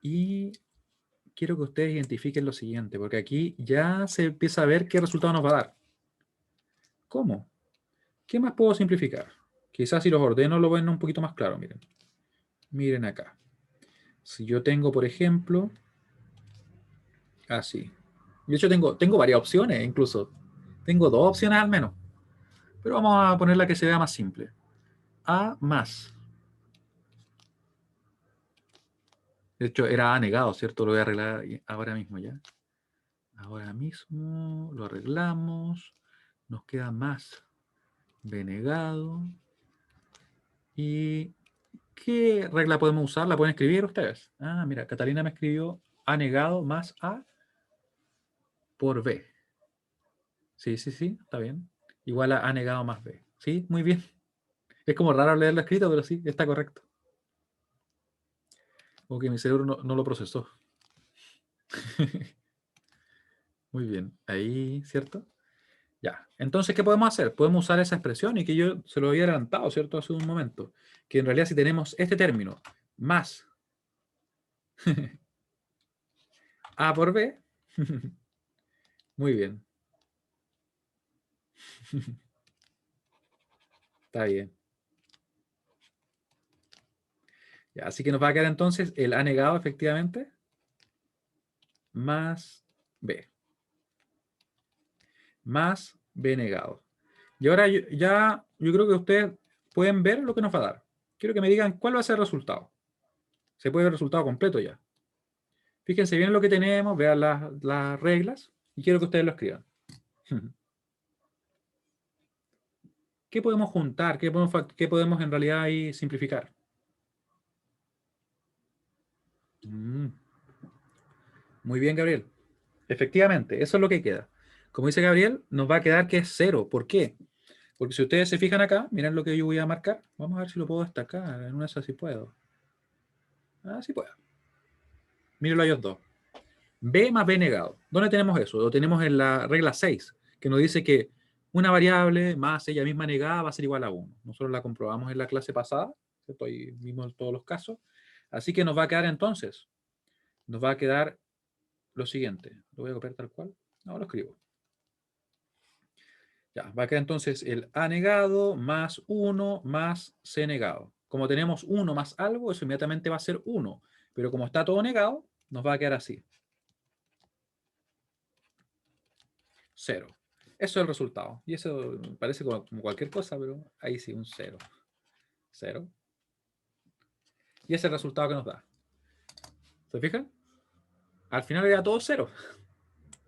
Y quiero que ustedes identifiquen lo siguiente, porque aquí ya se empieza a ver qué resultado nos va a dar. ¿Cómo? ¿Qué más puedo simplificar? Quizás si los ordeno lo ven un poquito más claro, miren. Miren acá. Si yo tengo, por ejemplo, así. De hecho, tengo varias opciones, incluso. Tengo dos opciones al menos. Pero vamos a poner la que se vea más simple. A más. De hecho, era A negado, ¿cierto? Lo voy a arreglar ahora mismo ya. Ahora mismo lo arreglamos. Nos queda más B negado. ¿Y qué regla podemos usar? ¿La pueden escribir ustedes? Ah, mira, Catalina me escribió A negado más A por B. Sí, está bien. Igual a negado más B. Sí, muy bien. Es como raro leerlo escrito, pero sí, está correcto. Como que mi cerebro no lo procesó. Muy bien. Ahí, ¿cierto? Ya. Entonces, ¿qué podemos hacer? Podemos usar esa expresión y que yo se lo había adelantado, ¿cierto? Hace un momento. Que en realidad si tenemos este término más A por B, muy bien. Está bien. Ya, así que nos va a quedar entonces el A negado, efectivamente, más B. Más B negado. Y ahora yo creo que ustedes pueden ver lo que nos va a dar. Quiero que me digan cuál va a ser el resultado. Se puede ver el resultado completo ya. Fíjense bien lo que tenemos, vean las reglas y quiero que ustedes lo escriban. ¿Qué podemos juntar? ¿Qué podemos en realidad ahí simplificar? Mm, muy bien, Gabriel. Efectivamente, eso es lo que queda. Como dice Gabriel, nos va a quedar que es 0. ¿Por qué? Porque si ustedes se fijan acá, miren lo que yo voy a marcar. Vamos a ver si lo puedo destacar. En una de esas sí puedo. Ah, sí puedo. Mírenlo a ellos dos. B más B negado. ¿Dónde tenemos eso? Lo tenemos en la regla 6, que nos dice que una variable más ella misma negada va a ser igual a 1. Nosotros la comprobamos en la clase pasada, ¿cierto? Ahí vimos todos los casos. Así que nos va a quedar entonces, nos va a quedar lo siguiente. ¿Lo voy a copiar tal cual? No, lo escribo. Ya, va a quedar entonces el A negado más 1 más C negado. Como tenemos 1 más algo, eso inmediatamente va a ser 1. Pero como está todo negado, nos va a quedar así. 0. Eso es el resultado. Y eso parece como cualquier cosa, pero ahí sí, un 0. 0. Y ese es el resultado que nos da. ¿Se fijan? Al final era todo 0.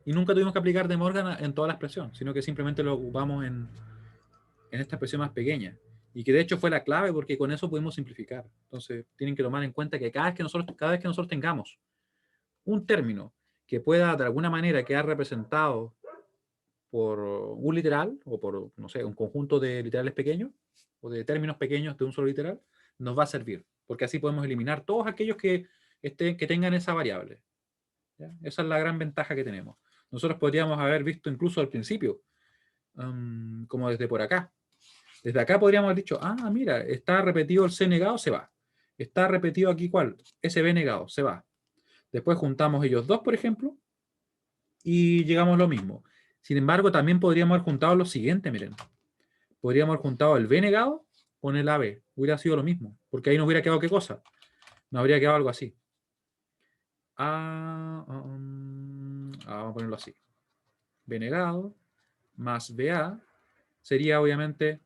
Y nunca tuvimos que aplicar De Morgan en toda la expresión, sino que simplemente lo ocupamos en esta expresión más pequeña. Y que de hecho fue la clave porque con eso pudimos simplificar. Entonces tienen que tomar en cuenta que cada vez que nosotros tengamos un término que pueda de alguna manera quedar representado por un literal o por, no sé, un conjunto de literales pequeños o de términos pequeños de un solo literal, nos va a servir, porque así podemos eliminar todos aquellos que tengan esa variable. ¿Ya? Esa es la gran ventaja que tenemos. Nosotros podríamos haber visto incluso al principio, como desde por acá. Desde acá podríamos haber dicho, ah, mira, está repetido el C negado, se va. Está repetido aquí, ¿cuál? Ese B negado, se va. Después juntamos ellos dos, por ejemplo, y llegamos a lo mismo. Sin embargo, también podríamos haber juntado lo siguiente, miren. Podríamos haber juntado el B negado con el AB. Hubiera sido lo mismo, porque ahí nos hubiera quedado ¿qué cosa? Nos habría quedado algo así. Vamos a ponerlo así. B negado más BA sería obviamente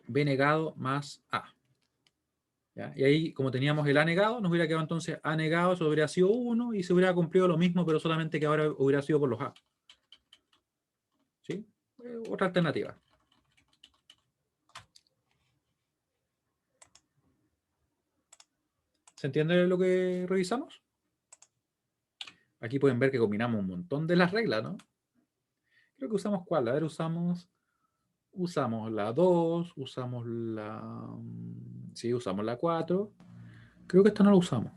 B negado más A. ¿Ya? Y ahí, como teníamos el A negado, nos hubiera quedado entonces A negado, eso hubiera sido 1 y se hubiera cumplido lo mismo, pero solamente que ahora hubiera sido por los A. ¿Sí? Otra alternativa. ¿Se entiende lo que revisamos? Aquí pueden ver que combinamos un montón de las reglas, ¿no? Creo que usamos ¿cuál? A ver, usamos la 2, usamos la... Sí, usamos la 4. Creo que esta no la usamos.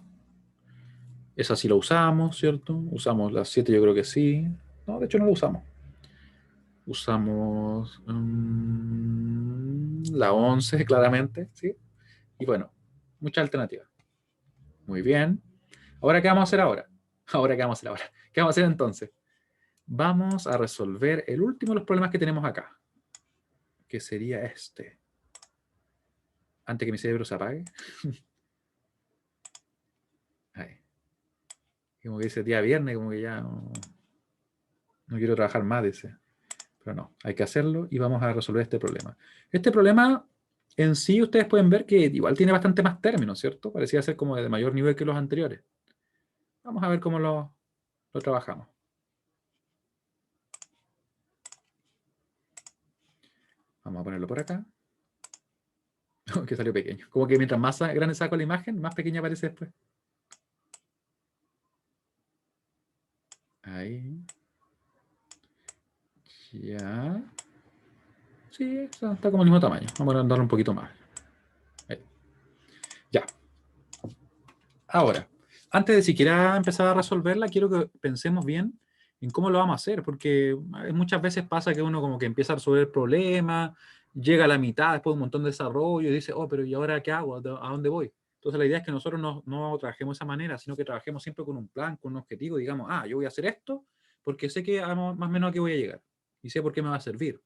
Esa sí la usamos, ¿cierto? Usamos la 7, yo creo que sí. No, de hecho no la usamos. Usamos la 11, claramente, ¿sí? Y bueno, muchas alternativas. Muy bien. Ahora, ¿qué vamos a hacer ahora? Ahora, ¿qué vamos a hacer ahora? ¿Qué vamos a hacer entonces? Vamos a resolver el último de los problemas que tenemos acá, que sería este. Antes que mi cerebro se apague. Ahí. Como que dice día viernes, como que ya no quiero trabajar más, dice. Pero no, hay que hacerlo y vamos a resolver este problema. Este problema en sí ustedes pueden ver que igual tiene bastante más términos, ¿cierto? Parecía ser como de mayor nivel que los anteriores. Vamos a ver cómo lo trabajamos. Vamos a ponerlo por acá. Que salió pequeño. Como que mientras más grande saco la imagen, más pequeña aparece después. Ahí. Ya. Sí, está como el mismo tamaño. Vamos a darle un poquito más. Ahí. Ya. Ahora, antes de siquiera empezar a resolverla, quiero que pensemos bien en cómo lo vamos a hacer, porque muchas veces pasa que uno como que empieza a resolver el problema, llega a la mitad, después de un montón de desarrollo, y dice, oh, pero ¿y ahora qué hago? ¿A dónde voy? Entonces la idea es que nosotros no trabajemos de esa manera, sino que trabajemos siempre con un plan, con un objetivo, digamos, yo voy a hacer esto porque sé que más o menos a qué voy a llegar y sé por qué me va a servir.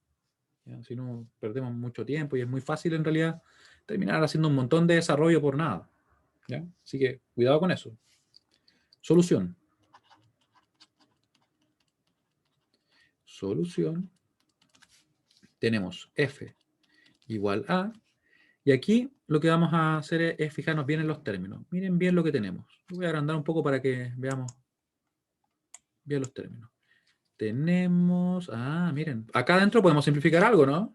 ¿Ya? Si no, perdemos mucho tiempo y es muy fácil en realidad terminar haciendo un montón de desarrollo por nada. ¿Ya? Así que cuidado con eso. Solución. Solución. Tenemos f igual a. Y aquí lo que vamos a hacer es fijarnos bien en los términos. Miren bien lo que tenemos. Voy a agrandar un poco para que veamos bien los términos. Tenemos... miren. Acá adentro podemos simplificar algo, ¿no?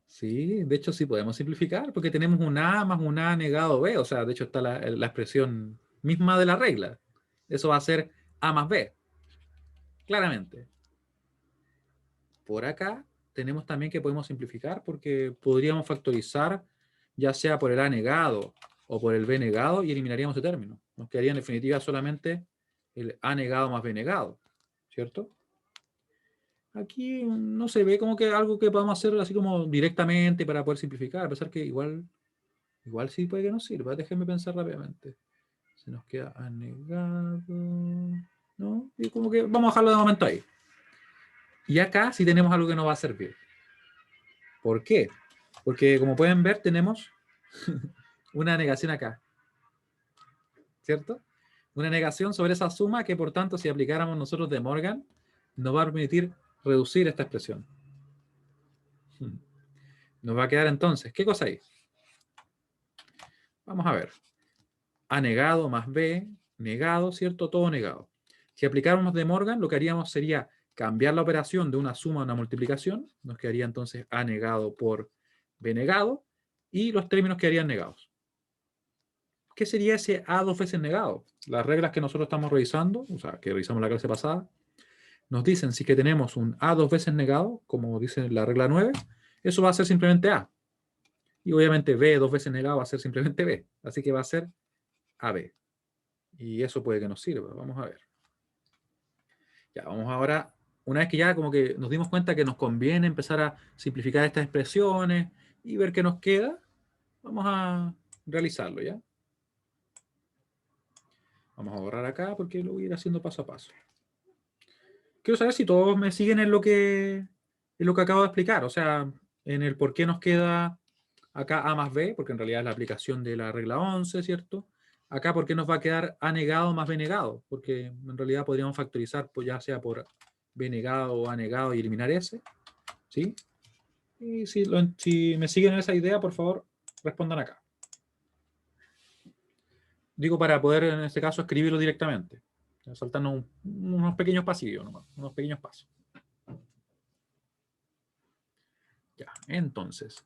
Sí, de hecho sí podemos simplificar porque tenemos un A más un A negado B. O sea, de hecho está la expresión misma de la regla. Eso va a ser A más B. claramente. Por acá tenemos también que podemos simplificar porque podríamos factorizar ya sea por el A negado o por el B negado y eliminaríamos ese término. Nos quedaría en definitiva solamente el A negado más B negado, ¿cierto? Aquí no se ve como que algo que podamos hacer así como directamente para poder simplificar, a pesar que igual sí puede que nos sirva. Déjenme pensar rápidamente. Se nos queda A negado, ¿no? Y como que vamos a dejarlo de momento ahí. Y acá sí tenemos algo que nos va a servir. ¿Por qué? Porque como pueden ver tenemos una negación acá, ¿cierto? Una negación sobre esa suma que por tanto si aplicáramos nosotros de Morgan nos va a permitir reducir esta expresión. Nos va a quedar entonces, ¿qué cosa hay? Vamos a ver. A negado más B negado, ¿cierto? Todo negado. Si aplicáramos de Morgan, lo que haríamos sería cambiar la operación de una suma a una multiplicación. Nos quedaría entonces A negado por B negado y los términos quedarían negados. ¿Qué sería ese A dos veces negado? Las reglas que nosotros estamos revisando, o sea, que revisamos la clase pasada, nos dicen si que tenemos un A dos veces negado, como dice la regla 9, eso va a ser simplemente A. Y obviamente B dos veces negado va a ser simplemente B. Así que va a ser AB. Y eso puede que nos sirva. Vamos a ver. Ya, vamos ahora, una vez que ya como que nos dimos cuenta que nos conviene empezar a simplificar estas expresiones y ver qué nos queda, vamos a realizarlo, ¿ya? Vamos a borrar acá porque lo voy a ir haciendo paso a paso. Quiero saber si todos me siguen en lo que acabo de explicar, o sea, en el por qué nos queda acá A más B, porque en realidad es la aplicación de la regla 11, ¿cierto? Acá, ¿por qué nos va a quedar A negado más B negado? Porque en realidad podríamos factorizar pues, ya sea por B negado o A negado y eliminar ese, ¿sí? Y si me siguen en esa idea, por favor, respondan acá. Digo para poder, en este caso, escribirlo directamente. Saltarnos unos pequeños pasillos, nomás, unos pequeños pasos. Ya, entonces,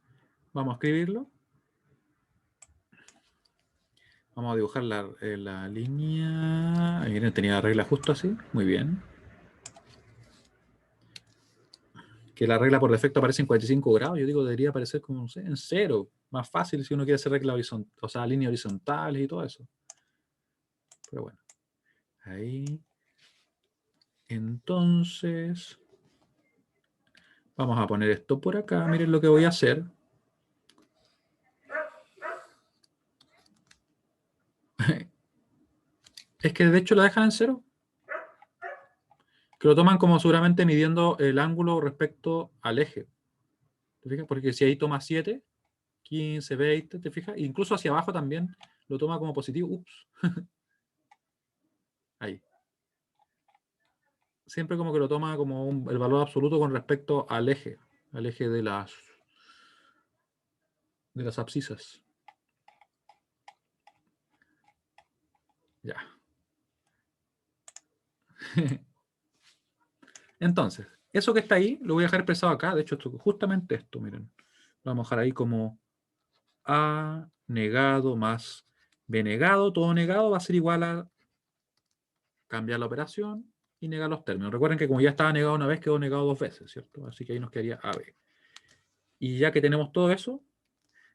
vamos a escribirlo. Vamos a dibujar la línea. Ahí tenía la regla justo así. Muy bien. Que la regla por defecto aparece en 45 grados. Yo digo, debería aparecer como, no sé, en 0. Más fácil si uno quiere hacer regla horizontal, o sea, líneas horizontales y todo eso. Pero bueno. Ahí. Entonces, vamos a poner esto por acá. Miren lo que voy a hacer. Es que de hecho la dejan en 0. Que lo toman como seguramente midiendo el ángulo respecto al eje. ¿Te fijas? Porque si ahí toma 7, 15, 20, ¿te fijas? Incluso hacia abajo también lo toma como positivo. Ups. Ahí. Siempre como que lo toma como el valor absoluto con respecto al eje de las abscisas. Ya. Entonces, eso que está ahí lo voy a dejar expresado acá. De hecho, justamente esto, miren. Lo vamos a dejar ahí como A negado más B negado. Todo negado va a ser igual a cambiar la operación y negar los términos. Recuerden que como ya estaba negado una vez, quedó negado dos veces, ¿cierto? Así que ahí nos quedaría AB. Y ya que tenemos todo eso,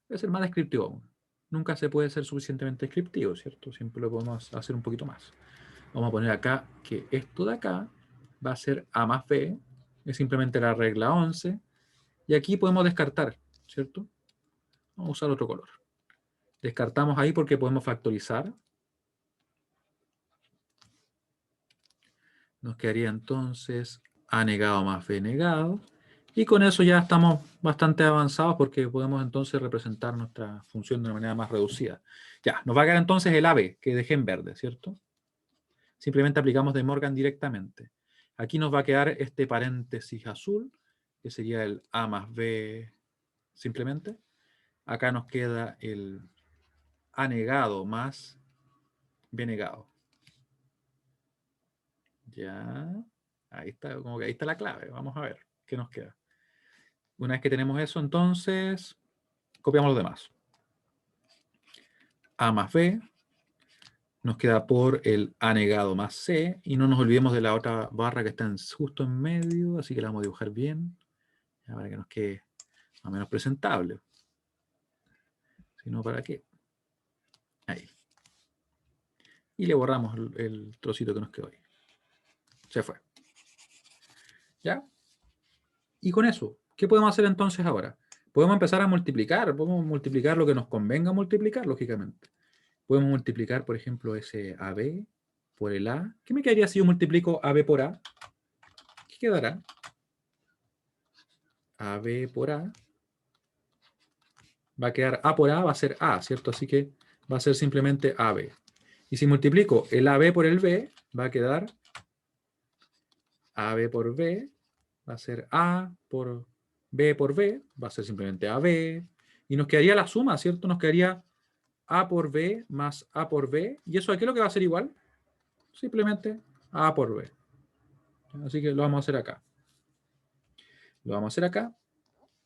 voy a ser más descriptivo aún. Nunca se puede ser suficientemente descriptivo, ¿cierto? Siempre lo podemos hacer un poquito más. Vamos a poner acá que esto de acá va a ser A más B, es simplemente la regla 11, y aquí podemos descartar, ¿cierto? Vamos a usar otro color. Descartamos ahí porque podemos factorizar. Nos quedaría entonces A negado más B negado. Y con eso ya estamos bastante avanzados porque podemos entonces representar nuestra función de una manera más reducida. Ya, nos va a quedar entonces el AB, que dejé en verde, ¿cierto? Simplemente aplicamos de Morgan directamente. Aquí nos va a quedar este paréntesis azul, que sería el A más B simplemente. Acá nos queda el A negado más B negado. Ya, ahí está, como que ahí está la clave. Vamos a ver qué nos queda. Una vez que tenemos eso, entonces, copiamos los demás. A más B, nos queda por el A negado más C, y no nos olvidemos de la otra barra que está justo en medio, así que la vamos a dibujar bien, para que nos quede más o menos presentable. Si no, ¿para qué? Ahí. Y le borramos el trocito que nos quedó ahí. Se fue. ¿Ya? Y con eso, ¿qué podemos hacer entonces ahora? Podemos empezar a multiplicar, podemos multiplicar lo que nos convenga multiplicar, lógicamente. Podemos multiplicar, por ejemplo, ese AB por el A. ¿Qué me quedaría si yo multiplico AB por A? ¿Qué quedará? AB por A. Va a quedar A por A, va a ser A, ¿cierto? Así que va a ser simplemente AB. Y si multiplico el AB por el B, va a quedar AB por B, va a ser A por B, va a ser simplemente AB. Y nos quedaría la suma, ¿cierto? Nos quedaría A por B más A por B. ¿Y eso aquí es lo que va a ser igual? Simplemente A por B. Así que lo vamos a hacer acá. Lo vamos a hacer acá.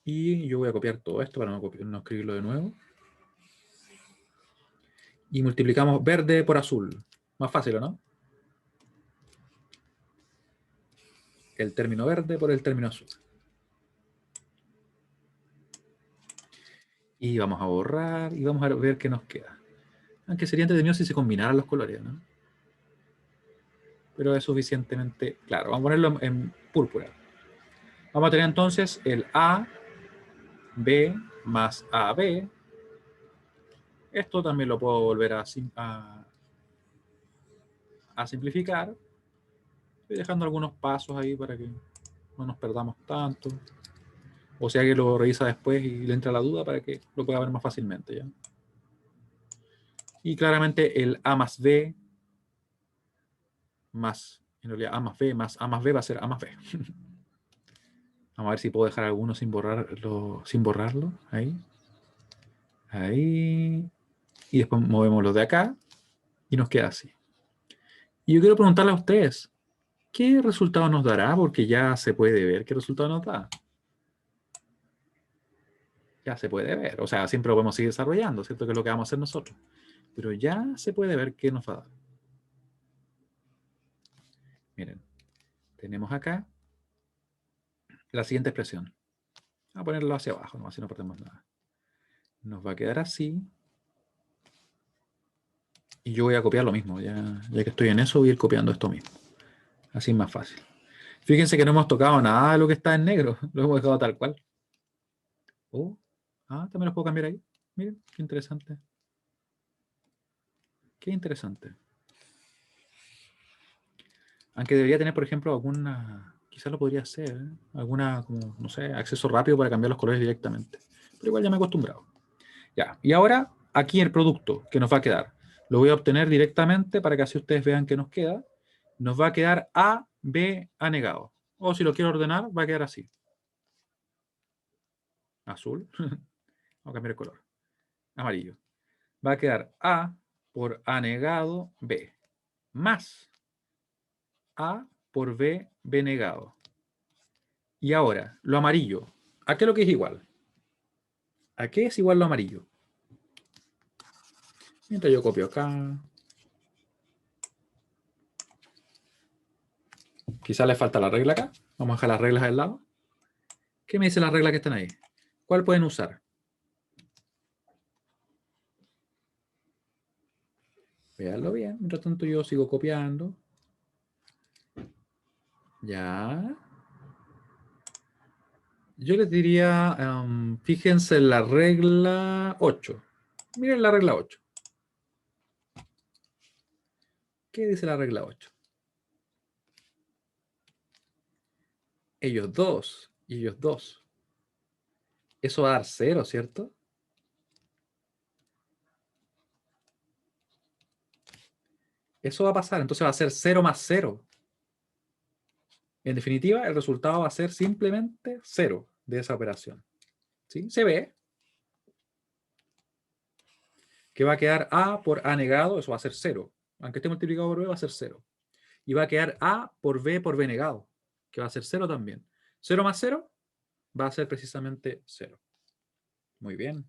Y yo voy a copiar todo esto para no escribirlo de nuevo. Y multiplicamos verde por azul. Más fácil, ¿o no? El término verde por el término azul. Y vamos a borrar y vamos a ver qué nos queda. Aunque sería entretenido si se combinaran los colores, ¿no? Pero es suficientemente claro. Vamos a ponerlo en púrpura. Vamos a tener entonces el A, B más AB. Esto también lo puedo volver a simplificar. Estoy dejando algunos pasos ahí para que no nos perdamos tanto. O sea que lo revisa después y le entra la duda para que lo pueda ver más fácilmente, ¿ya? Y claramente el A más B más, en realidad A más B más A más B va a ser A más B. Vamos a ver si puedo dejar alguno sin borrarlo. Ahí. Ahí. Y después movemos los de acá y nos queda así. Y yo quiero preguntarle a ustedes, ¿qué resultado nos dará? Porque ya se puede ver qué resultado nos da. Ya se puede ver. O sea, siempre lo podemos seguir desarrollando, ¿cierto? Que es lo que vamos a hacer nosotros. Pero ya se puede ver qué nos va a dar. Miren, tenemos acá la siguiente expresión. Vamos a ponerlo hacia abajo, ¿no? Así no perdemos nada. Nos va a quedar así. Y yo voy a copiar lo mismo. Ya que estoy en eso, voy a ir copiando esto mismo. Así es más fácil. Fíjense que no hemos tocado nada de lo que está en negro. Lo hemos dejado tal cual. Oh, también los puedo cambiar ahí. Miren, qué interesante. Qué interesante. Aunque debería tener, por ejemplo, alguna... Quizás lo podría hacer. Alguna, como, no sé, acceso rápido para cambiar los colores directamente. Pero igual ya me he acostumbrado. Ya. Y ahora, aquí el producto que nos va a quedar. Lo voy a obtener directamente para que así ustedes vean qué nos queda. Nos va a quedar A, B, A negado. O si lo quiero ordenar, va a quedar así. Azul. Vamos a cambiar el color. Amarillo. Va a quedar A por A negado, B. Más A por B, B negado. Y ahora, lo amarillo. ¿A qué es lo que es igual? ¿A qué es igual lo amarillo? Mientras yo copio acá. Quizás le falta la regla acá. Vamos a dejar las reglas al lado. ¿Qué me dice las reglas que están ahí? ¿Cuál pueden usar? Veanlo bien. Mientras tanto yo sigo copiando. Ya. Yo les diría, fíjense en la regla 8. Miren la regla 8. ¿Qué dice la regla 8? Ellos dos y ellos dos. Eso va a dar 0, ¿cierto? Eso va a pasar, entonces va a ser 0 más 0. En definitiva, el resultado va a ser simplemente 0 de esa operación. ¿Sí? Se ve que va a quedar A por A negado, eso va a ser 0. Aunque esté multiplicado por B, va a ser 0. Y va a quedar A por B negado, que va a ser 0 también. 0 más 0 va a ser precisamente 0. Muy bien.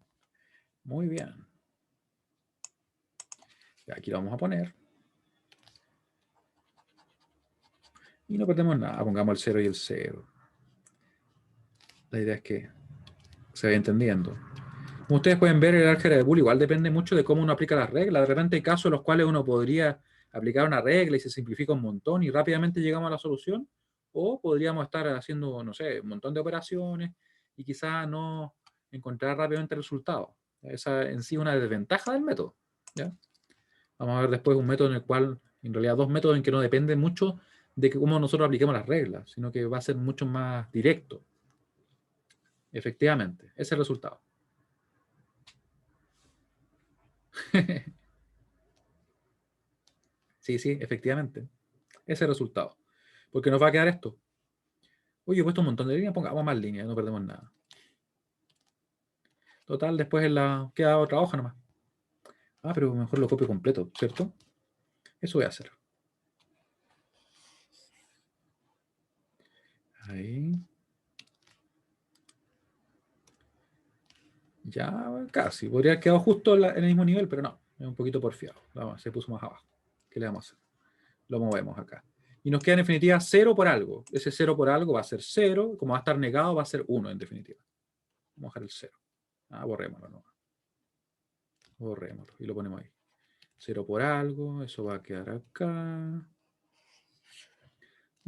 Muy bien. Ya, aquí lo vamos a poner. Y no perdemos nada. Pongamos el 0 y el 0. La idea es que se vaya entendiendo. Como ustedes pueden ver, el álgebra de Boole igual depende mucho de cómo uno aplica las reglas. De repente hay casos en los cuales uno podría aplicar una regla y se simplifica un montón y rápidamente llegamos a la solución. O podríamos estar haciendo, no sé, un montón de operaciones y quizás no encontrar rápidamente el resultado. Esa en sí es una desventaja del método. ¿Ya? Vamos a ver después un método en el cual, en realidad dos métodos en que no depende mucho de cómo nosotros apliquemos las reglas, sino que va a ser mucho más directo. Efectivamente, ese es el resultado. Sí, sí, efectivamente. Ese es el resultado. Porque nos va a quedar esto. Oye, he puesto un montón de líneas, pongamos más líneas, no perdemos nada. Total, después queda otra hoja nomás. Ah, pero mejor lo copio completo, ¿cierto? Eso voy a hacer. Ahí. Ya casi. Podría haber quedado justo en el mismo nivel, pero no. Es un poquito porfiado. Se puso más abajo. ¿Qué le vamos a hacer? Lo movemos acá. Y nos queda en definitiva 0 por algo. Ese 0 por algo va a ser 0. Como va a estar negado, va a ser 1 en definitiva. Vamos a dejar el 0. Ah, borrémoslo nomás. Borrémoslo y lo ponemos ahí. 0 por algo. Eso va a quedar acá.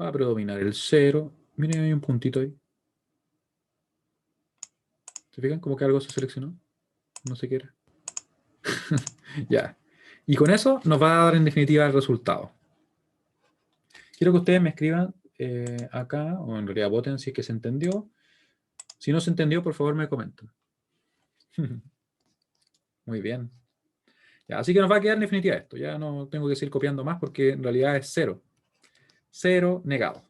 Va a predominar el 0. Miren, hay un puntito ahí. ¿Se fijan? Como que algo se seleccionó. No sé qué era. Ya. Y con eso nos va a dar en definitiva el resultado. Quiero que ustedes me escriban acá, o en realidad voten si es que se entendió. Si no se entendió, por favor me comentan. Muy bien. Ya, así que nos va a quedar en definitiva esto. Ya no tengo que seguir copiando más porque en realidad es 0. 0 negado.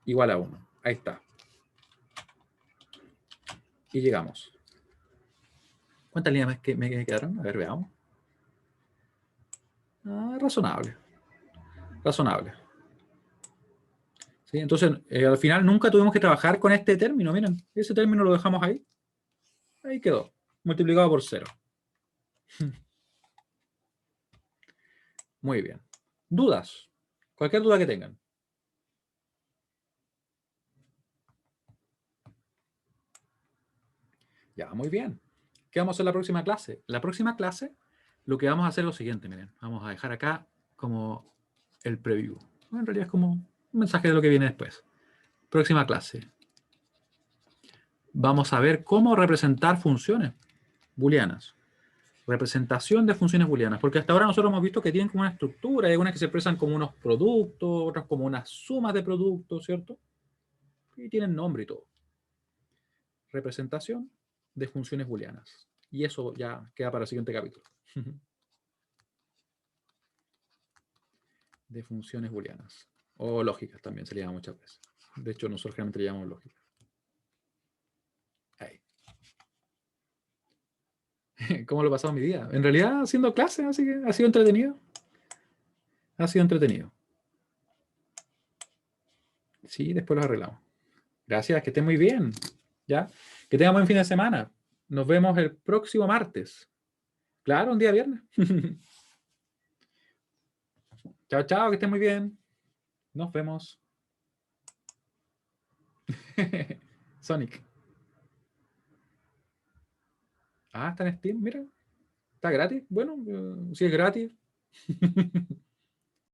Igual a 1. Ahí está. Y llegamos. ¿Cuántas líneas me quedaron? A ver, veamos. Ah, razonable. Razonable. ¿Sí? Entonces, al final nunca tuvimos que trabajar con este término. Miren, ese término lo dejamos ahí. Ahí quedó. Multiplicado por 0. Muy bien. ¿Dudas? Cualquier duda que tengan. Ya, muy bien. ¿Qué vamos a hacer en la próxima clase? La próxima clase lo que vamos a hacer es lo siguiente, miren. Vamos a dejar acá como el preview. Bueno, en realidad es como un mensaje de lo que viene después. Próxima clase. Vamos a ver cómo representar funciones booleanas. Representación de funciones booleanas. Porque hasta ahora nosotros hemos visto que tienen como una estructura. Hay algunas que se expresan como unos productos, otras como unas sumas de productos, ¿cierto? Y tienen nombre y todo. Representación de funciones booleanas. Y eso ya queda para el siguiente capítulo. De funciones booleanas. O lógicas también se le llama muchas veces. De hecho, nosotros generalmente le llamamos lógica. Ahí. ¿Cómo lo he pasado mi día? En realidad haciendo clases, así que ha sido entretenido. Ha sido entretenido. Sí, después lo arreglamos. Gracias, que estén muy bien. ¿Ya? Que tengan buen fin de semana. Nos vemos el próximo martes. Claro, un día viernes. Chao, chao, que estén muy bien. Nos vemos. Sonic. Ah, está en Steam, mira. Está gratis. Bueno, si es gratis.